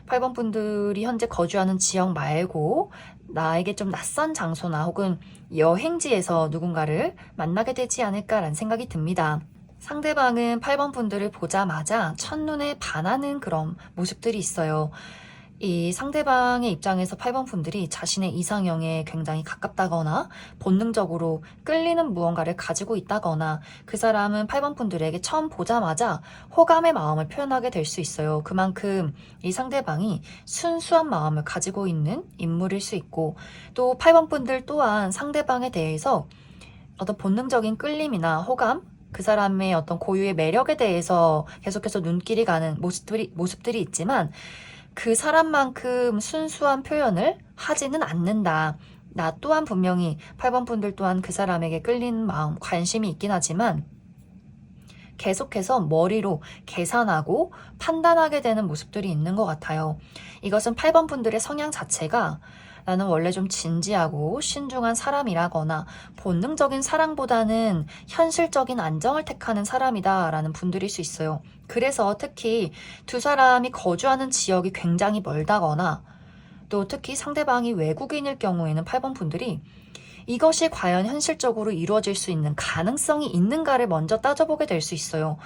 8번 분들이 현재 거주하는 지역 말고 나에게 좀 낯선 장소나 혹은 여행지에서 누군가를 만나게 되지 않을까라는 생각이 듭니다. 상대방은 8번 분들을 보자마자 첫눈에 반하는 그런 모습들이 있어요. 이 상대방의 입장에서 8번 분들이 자신의 이상형에 굉장히 가깝다거나 본능적으로 끌리는 무언가를 가지고 있다거나 그 사람은 8번 분들에게 처음 보자마자 호감의 마음을 표현하게 될 수 있어요. 그만큼 이 상대방이 순수한 마음을 가지고 있는 인물일 수 있고 또 8번 분들 또한 상대방에 대해서 어떤 본능적인 끌림이나 호감 그 사람의 어떤 고유의 매력에 대해서 계속해서 눈길이 가는 모습들이 있지만 그 사람만큼 순수한 표현을 하지는 않는다. 나 또한 분명히 8번 분들 또한 그 사람에게 끌리는 마음, 관심이 있긴 하지만 계속해서 머리로 계산하고 판단하게 되는 모습들이 있는 것 같아요. 이것은 8번 분들의 성향 자체가 나는 원래 좀 진지하고 신중한 사람이라거나 본능적인 사랑보다는 현실적인 안정을 택하는 사람이다 라는 분들일 수 있어요. 그래서 특히 두 사람이 거주하는 지역이 굉장히 멀다거나 또 특히 상대방이 외국인일 경우에는 8번 분들이 이것이 과연 현실적으로 이루어질 수 있는 가능성이 있는가를 먼저 따져보게 될 수 있어요.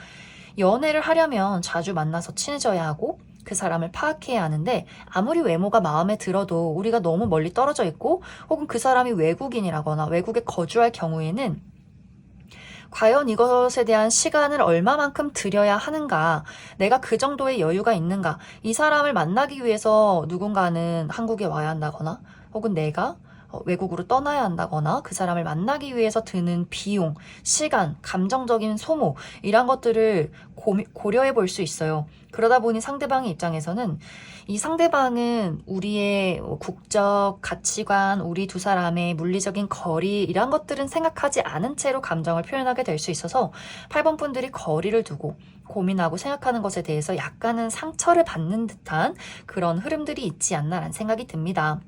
연애를 하려면 자주 만나서 친해져야 하고 그 사람을 파악해야 하는데 아무리 외모가 마음에 들어도 우리가 너무 멀리 떨어져 있고 혹은 그 사람이 외국인이라거나 외국에 거주할 경우에는 과연 이것에 대한 시간을 얼마만큼 들여야 하는가, 내가 그 정도의 여유가 있는가, 이 사람을 만나기 위해서 누군가는 한국에 와야 한다거나 혹은 내가 외국으로 떠나야 한다거나 그 사람을 만나기 위해서 드는 비용, 시간, 감정적인 소모 이런 것들을 고려해 볼 수 있어요. 그러다 보니 상대방의 입장에서는 이 상대방은 우리의 국적, 가치관, 우리 두 사람의 물리적인 거리 이런 것들은 생각하지 않은 채로 감정을 표현하게 될 수 있어서 8번 분들이 거리를 두고 고민하고 생각하는 것에 대해서 약간은 상처를 받는 듯한 그런 흐름들이 있지 않나라는 생각이 듭니다.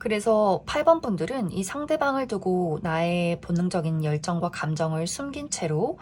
그래서 8번 분들은 이 상대방을 두고 나의 본능적인 열정과 감정을 숨긴 채로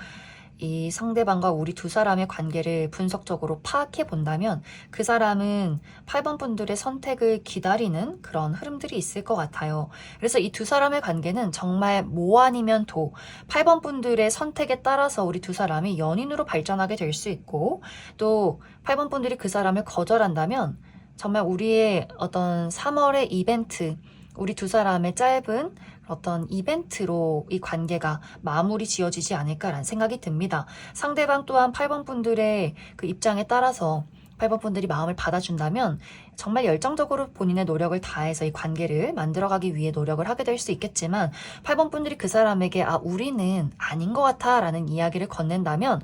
이 상대방과 우리 두 사람의 관계를 분석적으로 파악해 본다면 그 사람은 8번 분들의 선택을 기다리는 그런 흐름들이 있을 것 같아요. 그래서 이 두 사람의 관계는 정말 모 아니면 도, 8번 분들의 선택에 따라서 우리 두 사람이 연인으로 발전하게 될 수 있고, 또 8번 분들이 그 사람을 거절한다면 정말 우리의 어떤 3월의 이벤트, 우리 두 사람의 짧은 어떤 이벤트로 이 관계가 마무리 지어지지 않을까라는 생각이 듭니다. 상대방 또한 8번 분들의 그 입장에 따라서 8번 분들이 마음을 받아준다면 정말 열정적으로 본인의 노력을 다해서 이 관계를 만들어가기 위해 노력을 하게 될 수 있겠지만 8번 분들이 그 사람에게 우리는 아닌 것 같아 라는 이야기를 건넨다면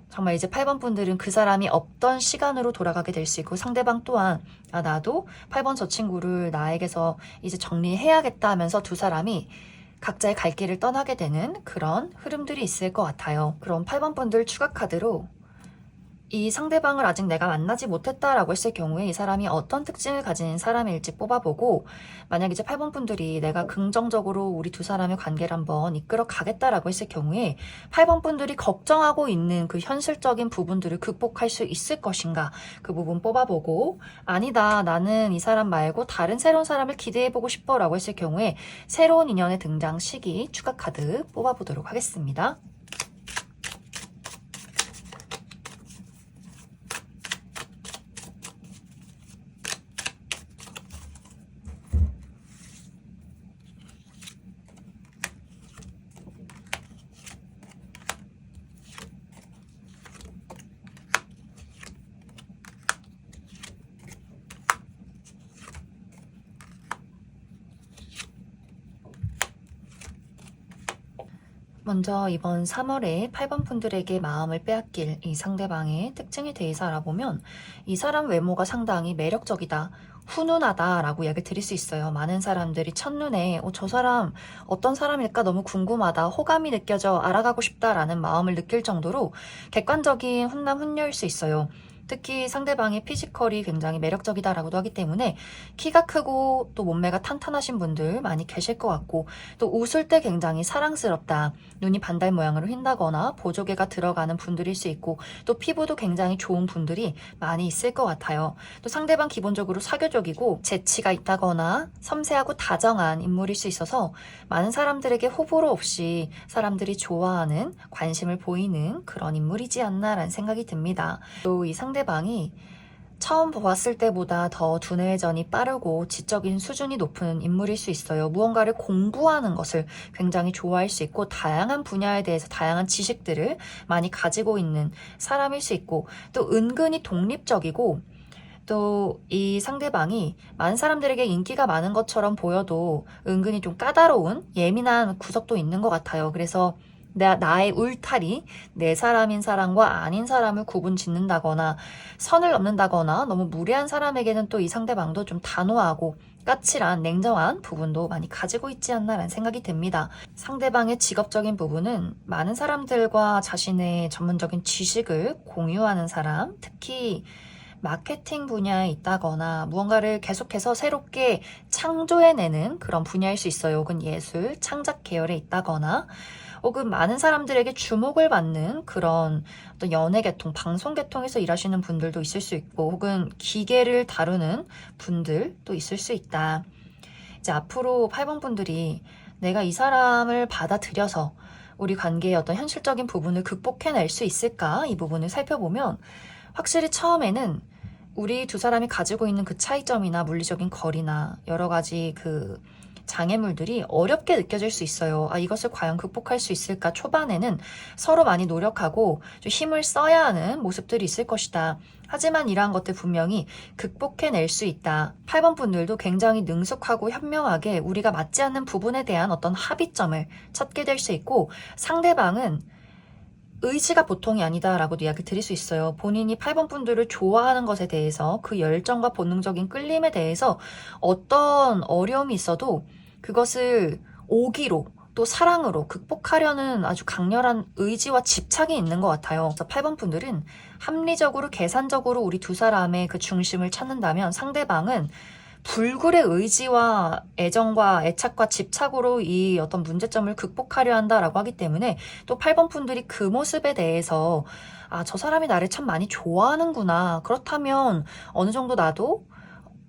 정말 이제 8번 분들은 그 사람이 없던 시간으로 돌아가게 될 수 있고 상대방 또한 나도 8번 저 친구를 나에게서 이제 정리해야겠다 하면서 두 사람이 각자의 갈 길을 떠나게 되는 그런 흐름들이 있을 것 같아요. 그럼 8번 분들 추가 카드로 이 상대방을 아직 내가 만나지 못했다라고 했을 경우에 이 사람이 어떤 특징을 가진 사람일지 뽑아보고 만약 이제 8번 분들이 내가 긍정적으로 우리 두 사람의 관계를 한번 이끌어 가겠다라고 했을 경우에 8번 분들이 걱정하고 있는 그 현실적인 부분들을 극복할 수 있을 것인가 그 부분 뽑아보고 아니다 나는 이 사람 말고 다른 새로운 사람을 기대해보고 싶어 라고 했을 경우에 새로운 인연의 등장 시기 추가 카드 뽑아보도록 하겠습니다. 먼저 이번 3월에 8번 분들에게 마음을 빼앗길 이 상대방의 특징에 대해서 알아보면 이 사람 외모가 상당히 매력적이다. 훈훈하다 라고 이야기 드릴 수 있어요. 많은 사람들이 첫눈에 저 사람 어떤 사람일까 너무 궁금하다. 호감이 느껴져 알아가고 싶다 라는 마음을 느낄 정도로 객관적인 훈남 훈녀일 수 있어요. 특히 상대방의 피지컬이 굉장히 매력적이다라고도 하기 때문에 키가 크고 또 몸매가 탄탄하신 분들 많이 계실 것 같고 또 웃을 때 굉장히 사랑스럽다. 눈이 반달 모양으로 휜다거나 보조개가 들어가는 분들일 수 있고 또 피부도 굉장히 좋은 분들이 많이 있을 것 같아요. 또 상대방 기본적으로 사교적이고 재치가 있다거나 섬세하고 다정한 인물일 수 있어서 많은 사람들에게 호불호 없이 사람들이 좋아하는 관심을 보이는 그런 인물이지 않나라는 생각이 듭니다. 또 이 상대방이 처음 보았을 때보다 더 두뇌전이 빠르고 지적인 수준이 높은 인물일 수 있어요. 무언가를 공부하는 것을 굉장히 좋아할 수 있고 다양한 분야에 대해서 다양한 지식들을 많이 가지고 있는 사람일 수 있고 또 은근히 독립적이고 또 이 상대방이 많은 사람들에게 인기가 많은 것처럼 보여도 은근히 좀 까다로운 예민한 구석도 있는 것 같아요. 그래서 나의 울타리, 내 사람인 사람과 아닌 사람을 구분 짓는다거나 선을 넘는다거나 너무 무례한 사람에게는 또 이 상대방도 좀 단호하고 까칠한 냉정한 부분도 많이 가지고 있지 않나라는 생각이 듭니다. 상대방의 직업적인 부분은 많은 사람들과 자신의 전문적인 지식을 공유하는 사람, 특히 마케팅 분야에 있다거나 무언가를 계속해서 새롭게 창조해내는 그런 분야일 수 있어요. 혹은 예술, 창작 계열에 있다거나 혹은 많은 사람들에게 주목을 받는 그런 어떤 연예계통, 방송계통에서 일하시는 분들도 있을 수 있고 혹은 기계를 다루는 분들도 있을 수 있다. 이제 앞으로 8번 분들이 내가 이 사람을 받아들여서 우리 관계의 어떤 현실적인 부분을 극복해낼 수 있을까? 이 부분을 살펴보면 확실히 처음에는 우리 두 사람이 가지고 있는 그 차이점이나 물리적인 거리나 여러 가지 그 장애물들이 어렵게 느껴질 수 있어요. 이것을 과연 극복할 수 있을까? 초반에는 서로 많이 노력하고 좀 힘을 써야 하는 모습들이 있을 것이다. 하지만 이러한 것들 분명히 극복해낼 수 있다. 8번 분들도 굉장히 능숙하고 현명하게 우리가 맞지 않는 부분에 대한 어떤 합의점을 찾게 될 수 있고 상대방은 의지가 보통이 아니다라고도 이야기 드릴 수 있어요. 본인이 8번 분들을 좋아하는 것에 대해서 그 열정과 본능적인 끌림에 대해서 어떤 어려움이 있어도 그것을 오기로 또 사랑으로 극복하려는 아주 강렬한 의지와 집착이 있는 것 같아요. 그래서 8번 분들은 합리적으로 계산적으로 우리 두 사람의 그 중심을 찾는다면 상대방은 불굴의 의지와 애정과 애착과 집착으로 이 어떤 문제점을 극복하려 한다라고 하기 때문에 또 8번 분들이 그 모습에 대해서 아, 저 사람이 나를 참 많이 좋아하는구나. 그렇다면 어느 정도 나도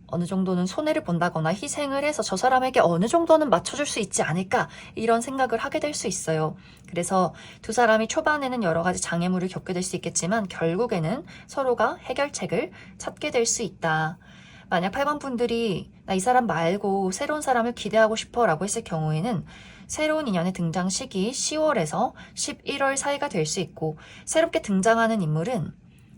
어느 정도는 손해를 본다거나 희생을 해서 저 사람에게 어느 정도는 맞춰줄 수 있지 않을까 이런 생각을 하게 될 수 있어요. 그래서 두 사람이 초반에는 여러 가지 장애물을 겪게 될 수 있겠지만 결국에는 서로가 해결책을 찾게 될 수 있다. 만약 8번 분들이 나 이 사람 말고 새로운 사람을 기대하고 싶어 라고 했을 경우에는 새로운 인연의 등장 시기 10월에서 11월 사이가 될 수 있고 새롭게 등장하는 인물은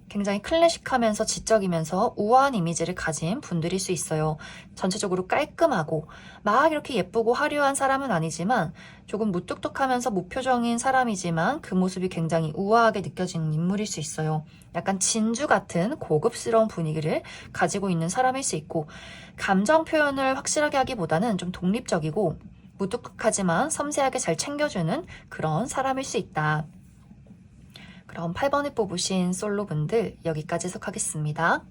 굉장히 클래식하면서 지적이면서 우아한 이미지를 가진 분들일 수 있어요. 전체적으로 깔끔하고 막 이렇게 예쁘고 화려한 사람은 아니지만 조금 무뚝뚝하면서 무표정인 사람이지만 그 모습이 굉장히 우아하게 느껴지는 인물일 수 있어요. 약간 진주 같은 고급스러운 분위기를 가지고 있는 사람일 수 있고 감정 표현을 확실하게 하기보다는 좀 독립적이고 무뚝뚝하지만 섬세하게 잘 챙겨주는 그런 사람일 수 있다. 그럼 8번을 뽑으신 솔로분들 여기까지 해석하겠습니다.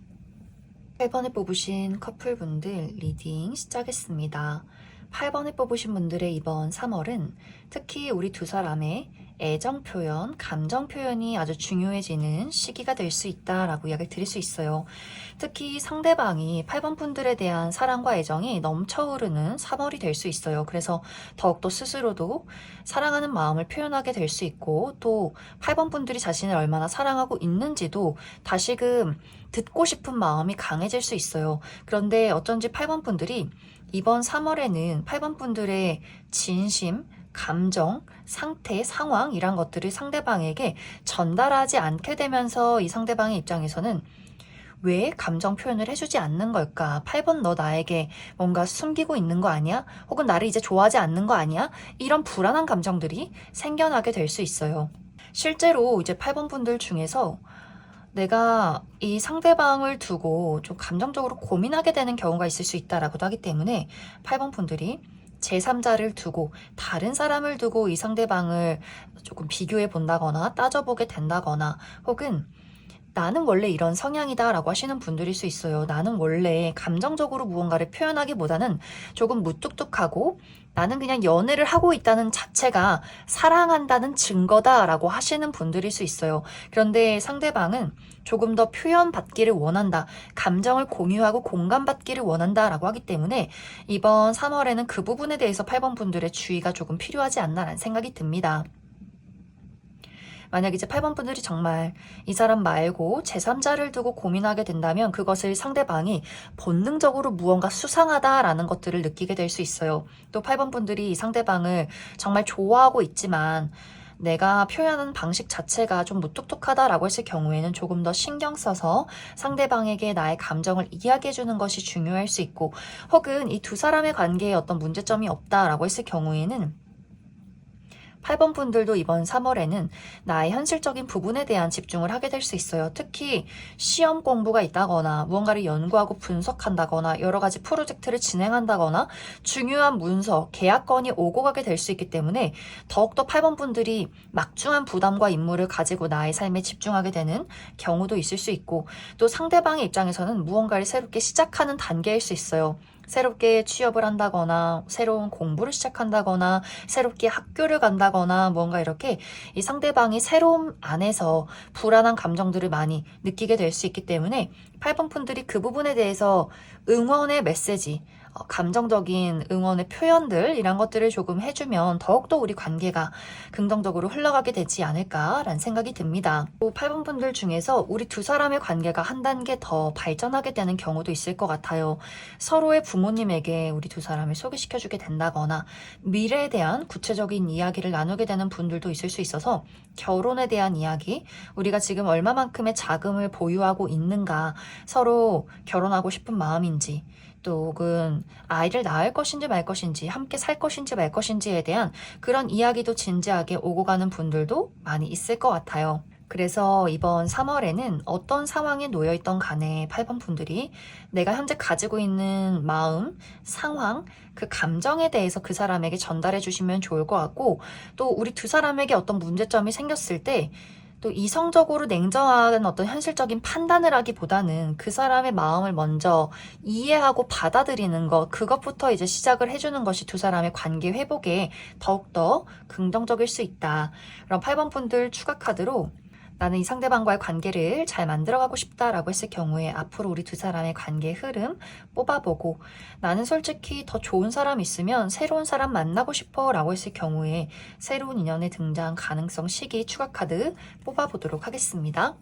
8번을 뽑으신 커플분들 리딩 시작했습니다. 8번을 뽑으신 분들의 이번 3월은 특히 우리 두 사람의 애정 표현, 감정 표현이 아주 중요해지는 시기가 될 수 있다라고 이야기를 드릴 수 있어요. 특히 상대방이 8번 분들에 대한 사랑과 애정이 넘쳐흐르는 3월이 될 수 있어요. 그래서 더욱더 스스로도 사랑하는 마음을 표현하게 될 수 있고 또 8번 분들이 자신을 얼마나 사랑하고 있는지도 다시금 듣고 싶은 마음이 강해질 수 있어요. 그런데 어쩐지 8번 분들이 이번 3월에는 8번 분들의 진심, 감정, 상태, 상황 이란 것들을 상대방에게 전달하지 않게 되면서 이 상대방의 입장에서는 왜 감정 표현을 해주지 않는 걸까? 8번 너 나에게 뭔가 숨기고 있는 거 아니야? 혹은 나를 이제 좋아하지 않는 거 아니야? 이런 불안한 감정들이 생겨나게 될 수 있어요. 실제로 이제 8번 분들 중에서 내가 이 상대방을 두고 좀 감정적으로 고민하게 되는 경우가 있을 수 있다라고도 하기 때문에 8번 분들이 제3자를 두고 다른 사람을 두고 이 상대방을 조금 비교해 본다거나 따져보게 된다거나 혹은 나는 원래 이런 성향이다 라고 하시는 분들일 수 있어요. 나는 원래 감정적으로 무언가를 표현하기보다는 조금 무뚝뚝하고 나는 그냥 연애를 하고 있다는 자체가 사랑한다는 증거다 라고 하시는 분들일 수 있어요. 그런데 상대방은 조금 더 표현받기를 원한다. 감정을 공유하고 공감받기를 원한다 라고 하기 때문에 이번 3월에는 그 부분에 대해서 8번 분들의 주의가 조금 필요하지 않나 라는 생각이 듭니다. 만약 이제 8번 분들이 정말 이 사람 말고 제3자를 두고 고민하게 된다면 그것을 상대방이 본능적으로 무언가 수상하다라는 것들을 느끼게 될 수 있어요. 또 8번 분들이 이 상대방을 정말 좋아하고 있지만 내가 표현하는 방식 자체가 좀 무뚝뚝하다라고 했을 경우에는 조금 더 신경 써서 상대방에게 나의 감정을 이야기해주는 것이 중요할 수 있고 혹은 이 두 사람의 관계에 어떤 문제점이 없다라고 했을 경우에는 8번 분들도 이번 3월에는 나의 현실적인 부분에 대한 집중을 하게 될 수 있어요. 특히 시험 공부가 있다거나 무언가를 연구하고 분석한다거나 여러 가지 프로젝트를 진행한다거나 중요한 문서, 계약건이 오고 가게 될 수 있기 때문에 더욱더 8번 분들이 막중한 부담과 임무를 가지고 나의 삶에 집중하게 되는 경우도 있을 수 있고 또 상대방의 입장에서는 무언가를 새롭게 시작하는 단계일 수 있어요. 새롭게 취업을 한다거나 새로운 공부를 시작한다거나 새롭게 학교를 간다거나 뭔가 이렇게 이 상대방이 새로움 안에서 불안한 감정들을 많이 느끼게 될 수 있기 때문에 8번 분들이 그 부분에 대해서 응원의 메시지, 감정적인 응원의 표현들 이런 것들을 조금 해주면 더욱더 우리 관계가 긍정적으로 흘러가게 되지 않을까라는 생각이 듭니다. 또 8번 분들 중에서 우리 두 사람의 관계가 한 단계 더 발전하게 되는 경우도 있을 것 같아요. 서로의 부모님에게 우리 두 사람을 소개시켜주게 된다거나 미래에 대한 구체적인 이야기를 나누게 되는 분들도 있을 수 있어서 결혼에 대한 이야기, 우리가 지금 얼마만큼의 자금을 보유하고 있는가, 서로 결혼하고 싶은 마음인지 또 혹은 아이를 낳을 것인지 말 것인지 함께 살 것인지 말 것인지에 대한 그런 이야기도 진지하게 오고 가는 분들도 많이 있을 것 같아요. 그래서 이번 3월에는 어떤 상황에 놓여있던 간에 8번 분들이 내가 현재 가지고 있는 마음, 상황, 그 감정에 대해서 그 사람에게 전달해 주시면 좋을 것 같고 또 우리 두 사람에게 어떤 문제점이 생겼을 때 또 이성적으로 냉정한 어떤 현실적인 판단을 하기보다는 그 사람의 마음을 먼저 이해하고 받아들이는 것, 그것부터 이제 시작을 해주는 것이 두 사람의 관계 회복에 더욱더 긍정적일 수 있다. 그럼 8번 분들 추가 카드로 나는 이 상대방과의 관계를 잘 만들어가고 싶다라고 했을 경우에 앞으로 우리 두 사람의 관계 흐름 뽑아보고, 나는 솔직히 더 좋은 사람 있으면 새로운 사람 만나고 싶어 라고 했을 경우에 새로운 인연의 등장 가능성 시기 추가 카드 뽑아보도록 하겠습니다.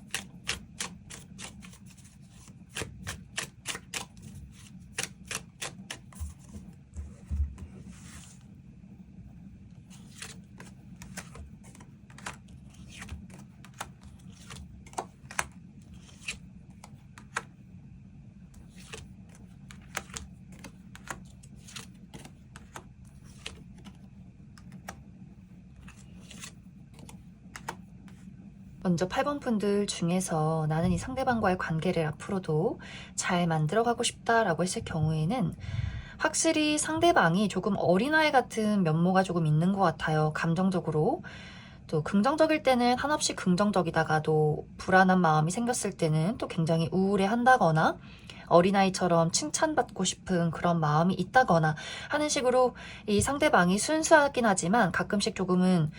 먼저 8번 분들 중에서 나는 이 상대방과의 관계를 앞으로도 잘 만들어가고 싶다라고 했을 경우에는 확실히 상대방이 조금 어린아이 같은 면모가 조금 있는 것 같아요. 감정적으로. 또 긍정적일 때는 한없이 긍정적이다가도 불안한 마음이 생겼을 때는 또 굉장히 우울해한다거나 어린아이처럼 칭찬받고 싶은 그런 마음이 있다거나 하는 식으로 이 상대방이 순수하긴 하지만 가끔씩 조금은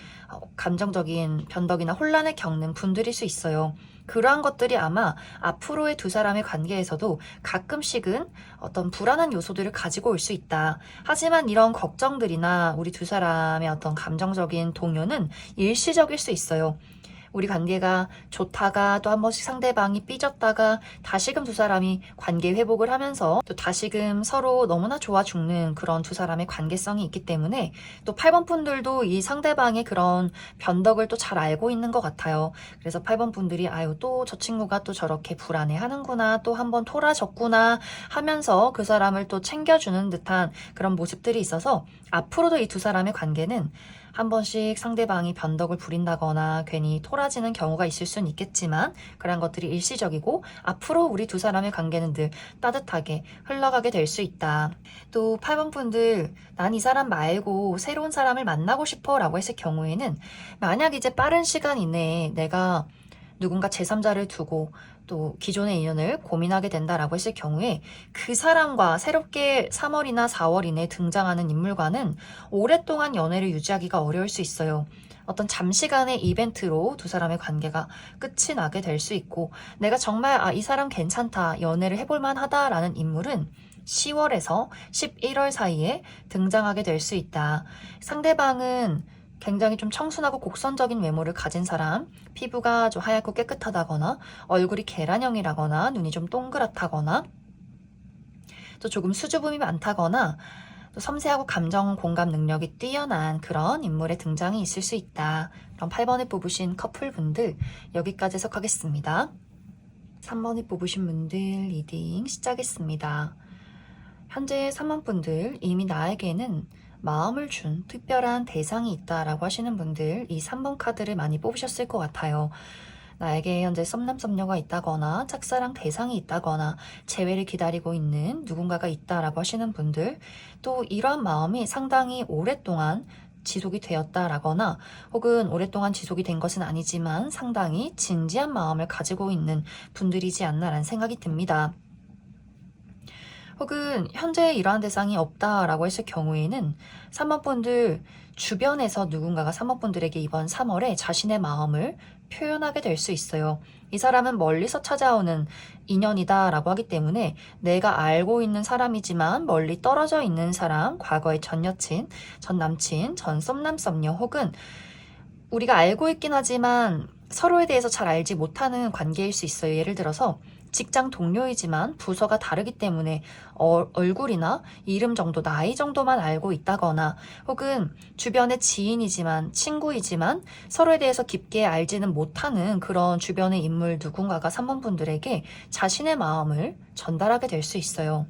감정적인 변덕이나 혼란을 겪는 분들일 수 있어요. 그러한 것들이 아마 앞으로의 두 사람의 관계에서도 가끔씩은 어떤 불안한 요소들을 가지고 올 수 있다. 하지만 이런 걱정들이나 우리 두 사람의 어떤 감정적인 동요는 일시적일 수 있어요. 우리 관계가 좋다가 또 한 번씩 상대방이 삐졌다가 다시금 두 사람이 관계 회복을 하면서 또 다시금 서로 너무나 좋아 죽는 그런 두 사람의 관계성이 있기 때문에 또 8번 분들도 이 상대방의 그런 변덕을 또 잘 알고 있는 것 같아요. 그래서 8번 분들이 아유 또 저 친구가 또 저렇게 불안해 하는구나, 또 한 번 토라졌구나 하면서 그 사람을 또 챙겨주는 듯한 그런 모습들이 있어서 앞으로도 이 두 사람의 관계는 한 번씩 상대방이 변덕을 부린다거나 괜히 토라지는 경우가 있을 수는 있겠지만 그런 것들이 일시적이고 앞으로 우리 두 사람의 관계는 늘 따뜻하게 흘러가게 될 수 있다. 또 8번 분들, 난 이 사람 말고 새로운 사람을 만나고 싶어 라고 했을 경우에는 만약 이제 빠른 시간 이내에 내가 누군가 제3자를 두고 또 기존의 인연을 고민하게 된다라고 했을 경우에 그 사람과 새롭게 3월이나 4월 이내에 등장하는 인물과는 오랫동안 연애를 유지하기가 어려울 수 있어요. 어떤 잠시간의 이벤트로 두 사람의 관계가 끝이 나게 될 수 있고, 내가 정말 이 사람 괜찮다, 연애를 해볼 만하다라는 인물은 10월에서 11월 사이에 등장하게 될 수 있다. 상대방은 굉장히 좀 청순하고 곡선적인 외모를 가진 사람, 피부가 좀 하얗고 깨끗하다거나 얼굴이 계란형이라거나 눈이 좀 동그랗다거나 또 조금 수줍음이 많다거나 또 섬세하고 감정 공감 능력이 뛰어난 그런 인물의 등장이 있을 수 있다. 그럼 8번을 뽑으신 커플분들 여기까지 해석하겠습니다. 3번을 뽑으신 분들 리딩 시작했습니다. 현재 3번 분들 이미 나에게는 마음을 준 특별한 대상이 있다라고 하시는 분들 이 3번 카드를 많이 뽑으셨을 것 같아요. 나에게 현재 썸남썸녀가 있다거나 짝사랑 대상이 있다거나 재회를 기다리고 있는 누군가가 있다라고 하시는 분들, 또 이러한 마음이 상당히 오랫동안 지속이 되었다라거나 혹은 오랫동안 지속이 된 것은 아니지만 상당히 진지한 마음을 가지고 있는 분들이지 않나라는 생각이 듭니다. 혹은 현재 이러한 대상이 없다라고 했을 경우에는 3번 분들 주변에서 누군가가 3번 분들에게 이번 3월에 자신의 마음을 표현하게 될 수 있어요. 이 사람은 멀리서 찾아오는 인연이다라고 하기 때문에 내가 알고 있는 사람이지만 멀리 떨어져 있는 사람, 과거의 전 여친, 전 남친, 전 썸남 썸녀 혹은 우리가 알고 있긴 하지만 서로에 대해서 잘 알지 못하는 관계일 수 있어요. 예를 들어서 직장 동료이지만 부서가 다르기 때문에 얼굴이나 이름 정도, 나이 정도만 알고 있다거나 혹은 주변의 지인이지만 친구이지만 서로에 대해서 깊게 알지는 못하는 그런 주변의 인물 누군가가 3번 분들에게 자신의 마음을 전달하게 될 수 있어요.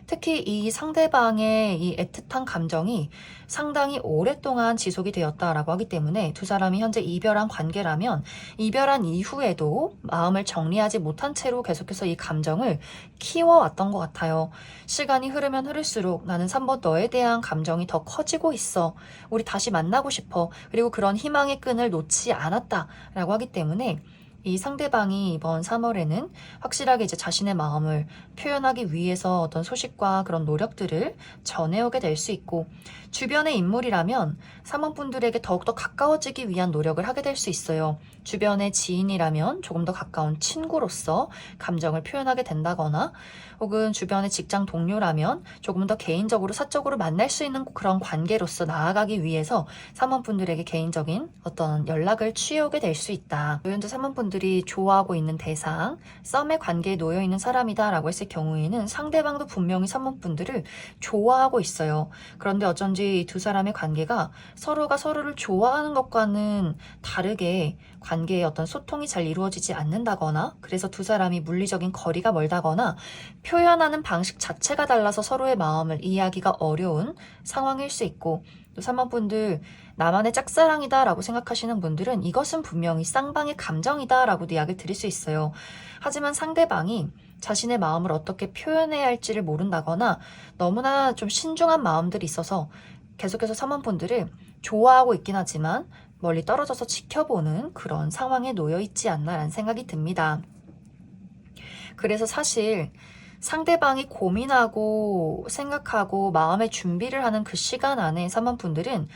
특히 이 상대방의 이 애틋한 감정이 상당히 오랫동안 지속이 되었다라고 하기 때문에 두 사람이 현재 이별한 관계라면 이별한 이후에도 마음을 정리하지 못한 채로 계속해서 이 감정을 키워왔던 것 같아요. 시간이 흐르면 흐를수록 나는 3번 너에 대한 감정이 더 커지고 있어. 우리 다시 만나고 싶어. 그리고 그런 희망의 끈을 놓지 않았다라고 하기 때문에 이 상대방이 이번 3월에는 확실하게 이제 자신의 마음을 표현하기 위해서 어떤 소식과 그런 노력들을 전해오게 될 수 있고, 주변의 인물이라면 3월 분들에게 더욱더 가까워지기 위한 노력을 하게 될 수 있어요. 주변의 지인이라면 조금 더 가까운 친구로서 감정을 표현하게 된다거나, 혹은 주변의 직장 동료라면 조금 더 개인적으로 사적으로 만날 수 있는 그런 관계로서 나아가기 위해서 3번 분들에게 개인적인 어떤 연락을 취해오게 될 수 있다. 현재 3번 분들이 좋아하고 있는 대상, 썸의 관계에 놓여 있는 사람이다 라고 했을 경우에는 상대방도 분명히 3번 분들을 좋아하고 있어요. 그런데 어쩐지 두 사람의 관계가 서로가 서로를 좋아하는 것과는 다르게 관계의 어떤 소통이 잘 이루어지지 않는다거나, 그래서 두 사람이 물리적인 거리가 멀다거나 표현하는 방식 자체가 달라서 서로의 마음을 이해하기가 어려운 상황일 수 있고, 또 3번 분들 나만의 짝사랑이다 라고 생각하시는 분들은 이것은 분명히 쌍방의 감정이다 라고도 이야기를 드릴 수 있어요. 하지만 상대방이 자신의 마음을 어떻게 표현해야 할지를 모른다거나 너무나 좀 신중한 마음들이 있어서 계속해서 3번 분들을 좋아하고 있긴 하지만 멀리 떨어져서 지켜보는 그런 상황에 놓여 있지 않나라는 생각이 듭니다. 그래서 사실 상대방이 고민하고 생각하고 마음의 준비를 하는 그 시간 안에 3번 분들은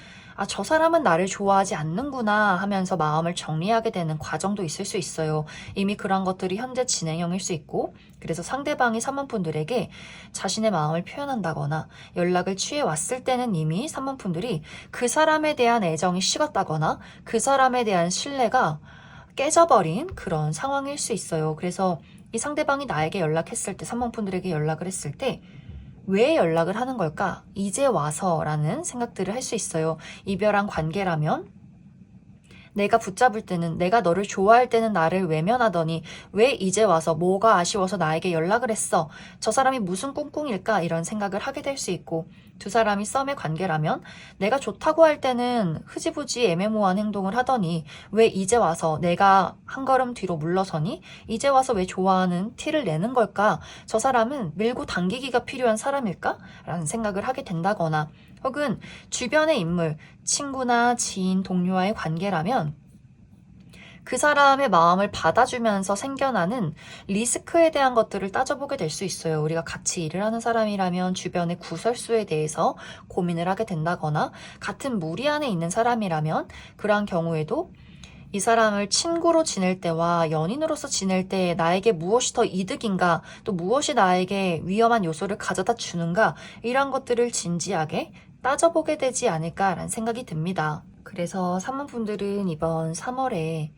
저 사람은 나를 좋아하지 않는구나 하면서 마음을 정리하게 되는 과정도 있을 수 있어요. 이미 그런 것들이 현재 진행형일 수 있고, 그래서 상대방이 3번 분들에게 자신의 마음을 표현한다거나 연락을 취해 왔을 때는 이미 3번 분들이 그 사람에 대한 애정이 식었다거나 그 사람에 대한 신뢰가 깨져버린 그런 상황일 수 있어요. 그래서 이 상대방이 나에게 연락했을 때, 3번 분들에게 연락을 했을 때 왜 연락을 하는 걸까? 이제 와서라는 생각들을 할 수 있어요. 이별한 관계라면 내가 붙잡을 때는, 내가 너를 좋아할 때는 나를 외면하더니 왜 이제 와서 뭐가 아쉬워서 나에게 연락을 했어? 저 사람이 무슨 꿍꿍일까? 이런 생각을 하게 될 수 있고, 두 사람이 썸의 관계라면 내가 좋다고 할 때는 흐지부지 애매모호한 행동을 하더니 왜 이제 와서 내가 한 걸음 뒤로 물러서니 이제 와서 왜 좋아하는 티를 내는 걸까? 저 사람은 밀고 당기기가 필요한 사람일까? 라는 생각을 하게 된다거나, 혹은 주변의 인물, 친구나 지인, 동료와의 관계라면 그 사람의 마음을 받아주면서 생겨나는 리스크에 대한 것들을 따져보게 될 수 있어요. 우리가 같이 일을 하는 사람이라면 주변의 구설수에 대해서 고민을 하게 된다거나, 같은 무리 안에 있는 사람이라면 그러한 경우에도 이 사람을 친구로 지낼 때와 연인으로서 지낼 때 나에게 무엇이 더 이득인가, 또 무엇이 나에게 위험한 요소를 가져다 주는가, 이런 것들을 진지하게 따져보게 되지 않을까라는 생각이 듭니다. 그래서 3번 분들은 이번 3월에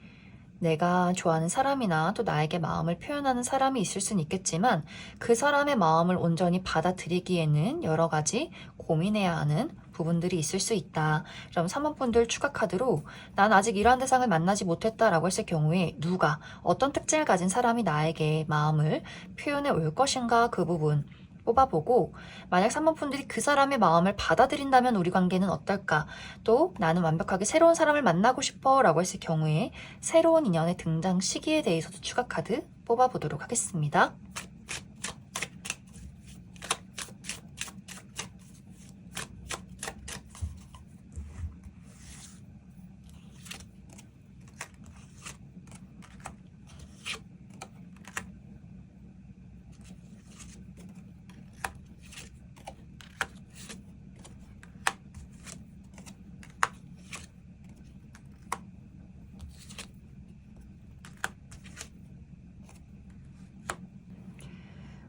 내가 좋아하는 사람이나 또 나에게 마음을 표현하는 사람이 있을 수는 있겠지만 그 사람의 마음을 온전히 받아들이기에는 여러 가지 고민해야 하는 부분들이 있을 수 있다. 그럼 3번 분들 추가 카드로 난 아직 이러한 대상을 만나지 못했다라고 했을 경우에 누가, 어떤 특징을 가진 사람이 나에게 마음을 표현해 올 것인가, 그 부분 뽑아보고, 만약 3번 분들이 그 사람의 마음을 받아들인다면 우리 관계는 어떨까? 또 나는 완벽하게 새로운 사람을 만나고 싶어 라고 했을 경우에 새로운 인연의 등장 시기에 대해서도 추가 카드 뽑아보도록 하겠습니다.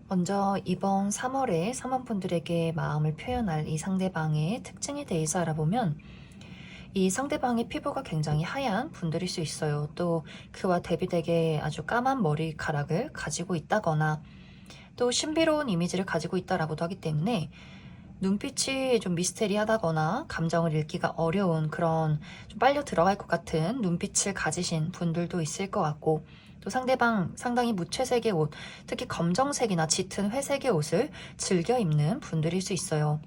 먼저 이번 3월에 3번 분들에게 마음을 표현할 이 상대방의 특징에 대해서 알아보면, 이 상대방의 피부가 굉장히 하얀 분들일 수 있어요. 또 그와 대비되게 아주 까만 머리카락을 가지고 있다거나, 또 신비로운 이미지를 가지고 있다라고도 하기 때문에 눈빛이 좀 미스테리하다거나 감정을 읽기가 어려운 그런 좀 빨려 들어갈 것 같은 눈빛을 가지신 분들도 있을 것 같고, 또 상대방 상당히 무채색의 옷, 특히 검정색이나 짙은 회색의 옷을 즐겨 입는 분들일 수 있어요.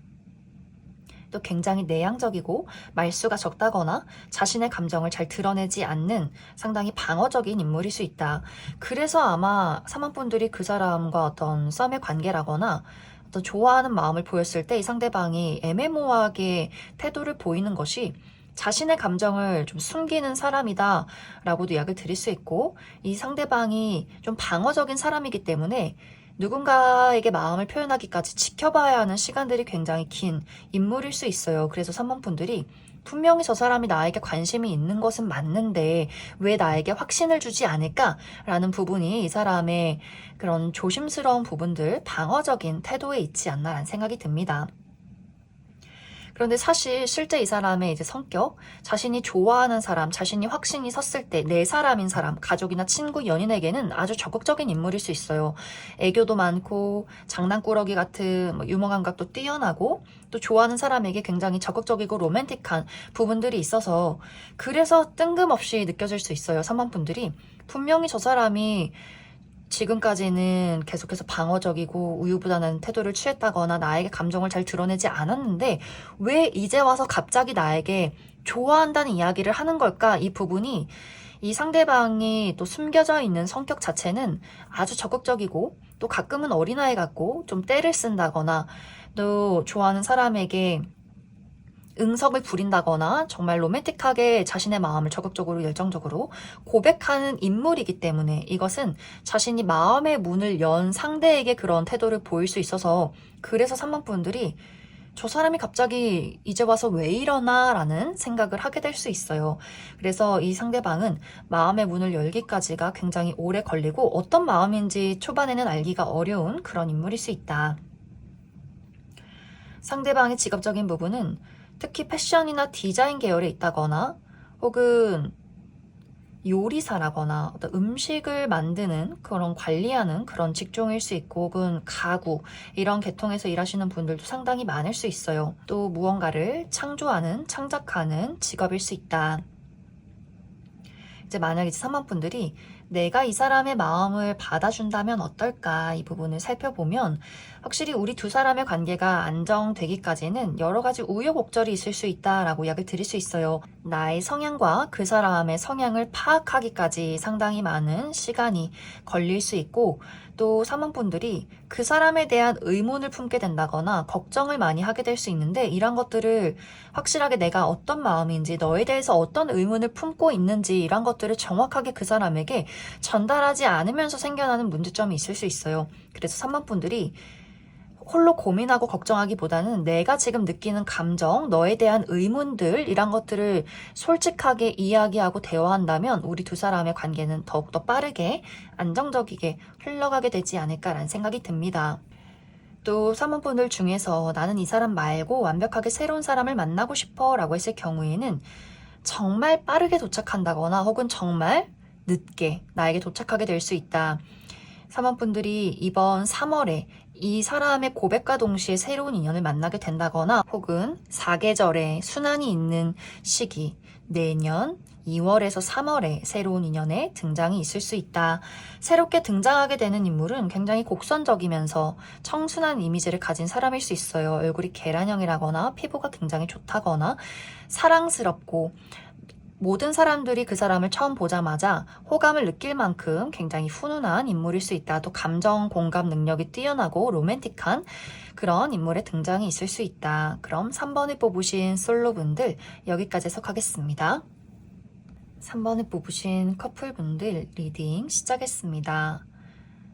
또 굉장히 내향적이고 말수가 적다거나 자신의 감정을 잘 드러내지 않는 상당히 방어적인 인물일 수 있다. 그래서 아마 사망분들이 그 사람과 어떤 썸의 관계라거나 어떤 좋아하는 마음을 보였을 때 이 상대방이 애매모호하게 태도를 보이는 것이 자신의 감정을 좀 숨기는 사람이다 라고도 이야기를 드릴 수 있고, 이 상대방이 좀 방어적인 사람이기 때문에 누군가에게 마음을 표현하기까지 지켜봐야 하는 시간들이 굉장히 긴 인물일 수 있어요. 그래서 3번 분들이 분명히 저 사람이 나에게 관심이 있는 것은 맞는데 왜 나에게 확신을 주지 않을까라는 부분이 이 사람의 그런 조심스러운 부분들, 방어적인 태도에 있지 않나라는 생각이 듭니다. 그런데 사실 실제 이 사람의 이제 성격, 자신이 좋아하는 사람, 자신이 확신이 섰을 때 내 사람인 사람, 가족이나 친구, 연인에게는 아주 적극적인 인물일 수 있어요. 애교도 많고 장난꾸러기 같은 유머 감각도 뛰어나고 또 좋아하는 사람에게 굉장히 적극적이고 로맨틱한 부분들이 있어서 그래서 뜬금없이 느껴질 수 있어요. 3번 분들이 분명히 저 사람이 지금까지는 계속해서 방어적이고 우유부단한 태도를 취했다거나 나에게 감정을 잘 드러내지 않았는데 왜 이제 와서 갑자기 나에게 좋아한다는 이야기를 하는 걸까? 이 부분이 이 상대방이 또 숨겨져 있는 성격 자체는 아주 적극적이고 또 가끔은 어린아이 같고 좀 떼를 쓴다거나 또 좋아하는 사람에게 응석을 부린다거나 정말 로맨틱하게 자신의 마음을 적극적으로 열정적으로 고백하는 인물이기 때문에 이것은 자신이 마음의 문을 연 상대에게 그런 태도를 보일 수 있어서 그래서 3번 분들이 저 사람이 갑자기 이제 와서 왜 이러나 라는 생각을 하게 될 수 있어요. 그래서 이 상대방은 마음의 문을 열기까지가 굉장히 오래 걸리고 어떤 마음인지 초반에는 알기가 어려운 그런 인물일 수 있다. 상대방의 직업적인 부분은 특히 패션이나 디자인 계열에 있다거나 혹은 요리사라거나 어떤 음식을 만드는 그런 관리하는 그런 직종일 수 있고 혹은 가구 이런 계통에서 일하시는 분들도 상당히 많을 수 있어요. 또 무언가를 창조하는 창작하는 직업일 수 있다. 이제 만약 이제 3번 분들이 내가 이 사람의 마음을 받아준다면 어떨까 이 부분을 살펴보면 확실히 우리 두 사람의 관계가 안정되기까지는 여러 가지 우여곡절이 있을 수 있다라고 이야기를 드릴 수 있어요. 나의 성향과 그 사람의 성향을 파악하기까지 상당히 많은 시간이 걸릴 수 있고 또 3번 분들이 그 사람에 대한 의문을 품게 된다거나 걱정을 많이 하게 될 수 있는데 이런 것들을 확실하게 내가 어떤 마음인지 너에 대해서 어떤 의문을 품고 있는지 이런 것들을 정확하게 그 사람에게 전달하지 않으면서 생겨나는 문제점이 있을 수 있어요. 그래서 3번 분들이 홀로 고민하고 걱정하기보다는 내가 지금 느끼는 감정, 너에 대한 의문들 이런 것들을 솔직하게 이야기하고 대화한다면 우리 두 사람의 관계는 더욱더 빠르게 안정적이게 흘러가게 되지 않을까라는 생각이 듭니다. 또 3번 분들 중에서 나는 이 사람 말고 완벽하게 새로운 사람을 만나고 싶어 라고 했을 경우에는 정말 빠르게 도착한다거나 혹은 정말 늦게 나에게 도착하게 될 수 있다. 3번 분들이 이번 3월에 이 사람의 고백과 동시에 새로운 인연을 만나게 된다거나 혹은 사계절에 순환이 있는 시기 내년 2월에서 3월에 새로운 인연의 등장이 있을 수 있다. 새롭게 등장하게 되는 인물은 굉장히 곡선적이면서 청순한 이미지를 가진 사람일 수 있어요. 얼굴이 계란형이라거나 피부가 굉장히 좋다거나 사랑스럽고 모든 사람들이 그 사람을 처음 보자마자 호감을 느낄 만큼 굉장히 훈훈한 인물일 수 있다. 또 감정 공감 능력이 뛰어나고 로맨틱한 그런 인물의 등장이 있을 수 있다. 그럼 3번을 뽑으신 솔로분들 여기까지 해석하겠습니다. 3번을 뽑으신 커플분들 리딩 시작했습니다.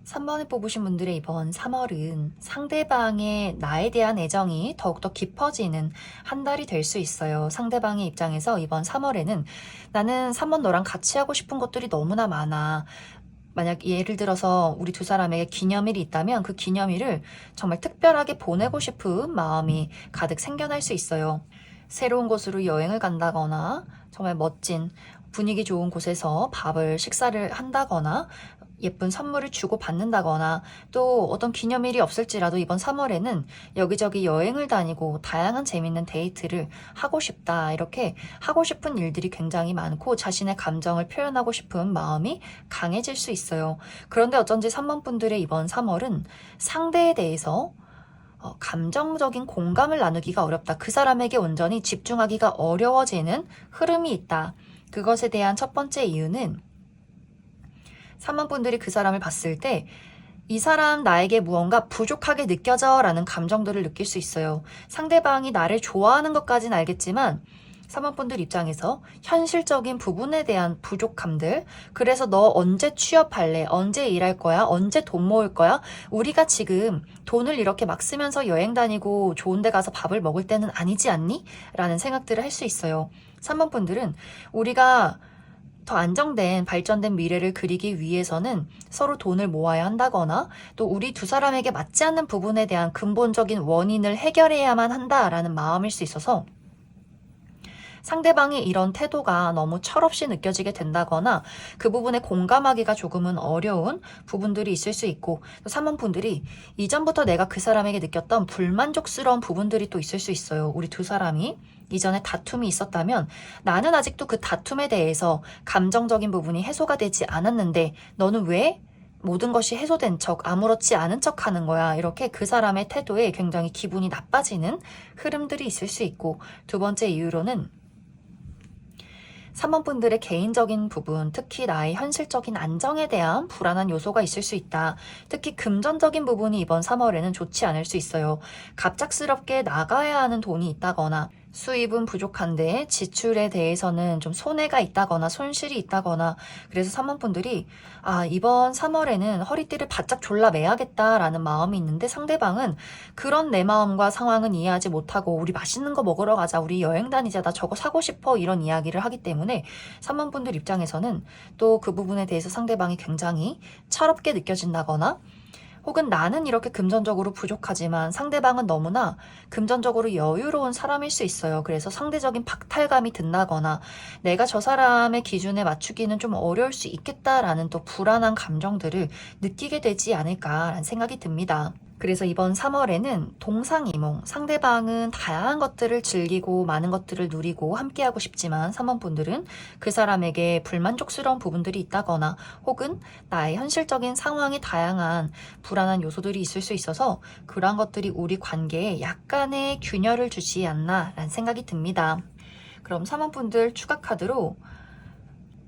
3번을 뽑으신 분들의 이번 3월은 상대방의 나에 대한 애정이 더욱더 깊어지는 한 달이 될 수 있어요. 상대방의 입장에서 이번 3월에는 나는 3번 너랑 같이 하고 싶은 것들이 너무나 많아. 만약 예를 들어서 우리 두 사람에게 기념일이 있다면 그 기념일을 정말 특별하게 보내고 싶은 마음이 가득 생겨날 수 있어요. 새로운 곳으로 여행을 간다거나 정말 멋진 분위기 좋은 곳에서 식사를 한다거나 예쁜 선물을 주고 받는다거나 또 어떤 기념일이 없을지라도 이번 3월에는 여기저기 여행을 다니고 다양한 재밌는 데이트를 하고 싶다. 이렇게 하고 싶은 일들이 굉장히 많고 자신의 감정을 표현하고 싶은 마음이 강해질 수 있어요. 그런데 어쩐지 3번 분들의 이번 3월은 상대에 대해서 감정적인 공감을 나누기가 어렵다. 그 사람에게 온전히 집중하기가 어려워지는 흐름이 있다. 그것에 대한 첫 번째 이유는 3번 분들이 그 사람을 봤을 때 이 사람 나에게 무언가 부족하게 느껴져 라는 감정들을 느낄 수 있어요. 상대방이 나를 좋아하는 것까지는 알겠지만 3번 분들 입장에서 현실적인 부분에 대한 부족함들, 그래서 너 언제 취업할래? 언제 일할 거야? 언제 돈 모을 거야? 우리가 지금 돈을 이렇게 막 쓰면서 여행 다니고 좋은 데 가서 밥을 먹을 때는 아니지 않니? 라는 생각들을 할 수 있어요. 3번 분들은 우리가 더 안정된 발전된 미래를 그리기 위해서는 서로 돈을 모아야 한다거나 또 우리 두 사람에게 맞지 않는 부분에 대한 근본적인 원인을 해결해야만 한다라는 마음일 수 있어서 상대방의 이런 태도가 너무 철없이 느껴지게 된다거나 그 부분에 공감하기가 조금은 어려운 부분들이 있을 수 있고 또 3번 분들이 이전부터 내가 그 사람에게 느꼈던 불만족스러운 부분들이 또 있을 수 있어요. 우리 두 사람이 이전에 다툼이 있었다면 나는 아직도 그 다툼에 대해서 감정적인 부분이 해소가 되지 않았는데 너는 왜 모든 것이 해소된 척 아무렇지 않은 척 하는 거야. 이렇게 그 사람의 태도에 굉장히 기분이 나빠지는 흐름들이 있을 수 있고 두 번째 이유로는 3번 분들의 개인적인 부분, 특히 나의 현실적인 안정에 대한 불안한 요소가 있을 수 있다. 특히 금전적인 부분이 이번 3월에는 좋지 않을 수 있어요. 갑작스럽게 나가야 하는 돈이 있다거나 수입은 부족한데 지출에 대해서는 좀 손해가 있다거나 손실이 있다거나 그래서 3번 분들이 이번 3월에는 허리띠를 바짝 졸라 매야겠다라는 마음이 있는데 상대방은 그런 내 마음과 상황은 이해하지 못하고 우리 맛있는 거 먹으러 가자, 우리 여행 다니자, 나 저거 사고 싶어 이런 이야기를 하기 때문에 3번 분들 입장에서는 또 그 부분에 대해서 상대방이 굉장히 철없게 느껴진다거나 혹은 나는 이렇게 금전적으로 부족하지만 상대방은 너무나 금전적으로 여유로운 사람일 수 있어요. 그래서 상대적인 박탈감이 든다거나 내가 저 사람의 기준에 맞추기는 좀 어려울 수 있겠다라는 또 불안한 감정들을 느끼게 되지 않을까라는 생각이 듭니다. 그래서 이번 3월에는 동상이몽, 상대방은 다양한 것들을 즐기고 많은 것들을 누리고 함께하고 싶지만 3번 분들은 그 사람에게 불만족스러운 부분들이 있다거나 혹은 나의 현실적인 상황에 다양한 불안한 요소들이 있을 수 있어서 그러한 것들이 우리 관계에 약간의 균열을 주지 않나 라는 생각이 듭니다. 그럼 3번 분들 추가 카드로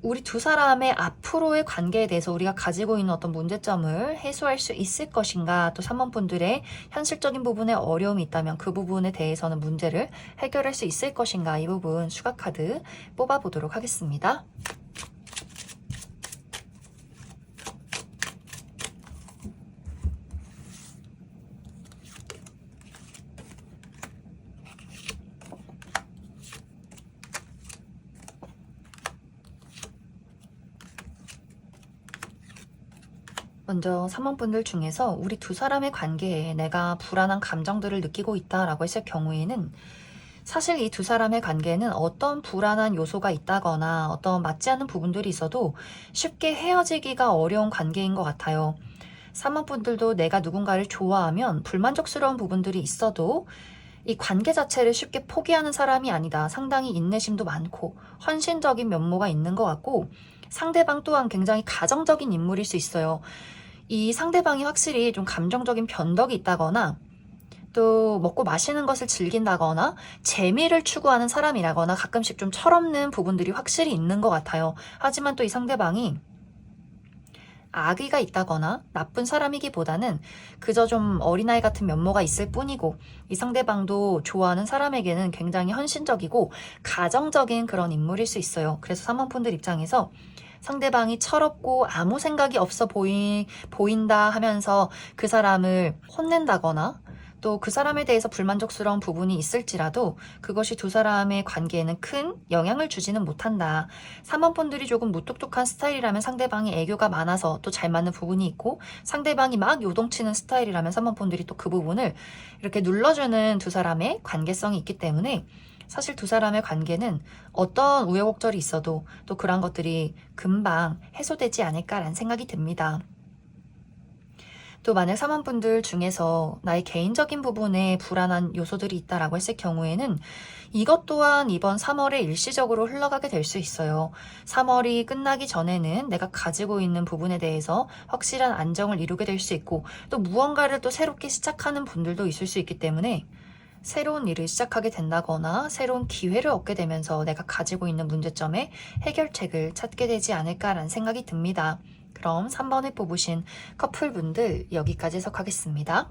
우리 두 사람의 앞으로의 관계에 대해서 우리가 가지고 있는 어떤 문제점을 해소할 수 있을 것인가, 또 3번 분들의 현실적인 부분에 어려움이 있다면 그 부분에 대해서는 문제를 해결할 수 있을 것인가, 이 부분 추가 카드 뽑아보도록 하겠습니다. 먼저 3번 분들 중에서 우리 두 사람의 관계에 내가 불안한 감정들을 느끼고 있다라고 했을 경우에는 사실 이 두 사람의 관계에는 어떤 불안한 요소가 있다거나 어떤 맞지 않는 부분들이 있어도 쉽게 헤어지기가 어려운 관계인 것 같아요. 3번 분들도 내가 누군가를 좋아하면 불만족스러운 부분들이 있어도 이 관계 자체를 쉽게 포기하는 사람이 아니다. 상당히 인내심도 많고 헌신적인 면모가 있는 것 같고 상대방 또한 굉장히 가정적인 인물일 수 있어요. 이 상대방이 확실히 좀 감정적인 변덕이 있다거나 또 먹고 마시는 것을 즐긴다거나 재미를 추구하는 사람이라거나 가끔씩 좀 철없는 부분들이 확실히 있는 것 같아요. 하지만 또 이 상대방이 악의가 있다거나 나쁜 사람이기보다는 그저 좀 어린아이 같은 면모가 있을 뿐이고 이 상대방도 좋아하는 사람에게는 굉장히 헌신적이고 가정적인 그런 인물일 수 있어요. 그래서 3번 분들 입장에서 상대방이 철없고 아무 생각이 없어 보인다 하면서 그 사람을 혼낸다거나 또 그 사람에 대해서 불만족스러운 부분이 있을지라도 그것이 두 사람의 관계에는 큰 영향을 주지는 못한다. 3번 분들이 조금 무뚝뚝한 스타일이라면 상대방이 애교가 많아서 또 잘 맞는 부분이 있고 상대방이 막 요동치는 스타일이라면 3번 분들이 또 그 부분을 이렇게 눌러주는 두 사람의 관계성이 있기 때문에 사실 두 사람의 관계는 어떤 우여곡절이 있어도 또 그런 것들이 금방 해소되지 않을까라는 생각이 듭니다. 또 만약 사모분들 중에서 나의 개인적인 부분에 불안한 요소들이 있다라고 했을 경우에는 이것 또한 이번 3월에 일시적으로 흘러가게 될 수 있어요. 3월이 끝나기 전에는 내가 가지고 있는 부분에 대해서 확실한 안정을 이루게 될 수 있고 또 무언가를 또 새롭게 시작하는 분들도 있을 수 있기 때문에 새로운 일을 시작하게 된다거나 새로운 기회를 얻게 되면서 내가 가지고 있는 문제점에 해결책을 찾게 되지 않을까라는 생각이 듭니다. 그럼 3번을 뽑으신 커플분들 여기까지 해석하겠습니다.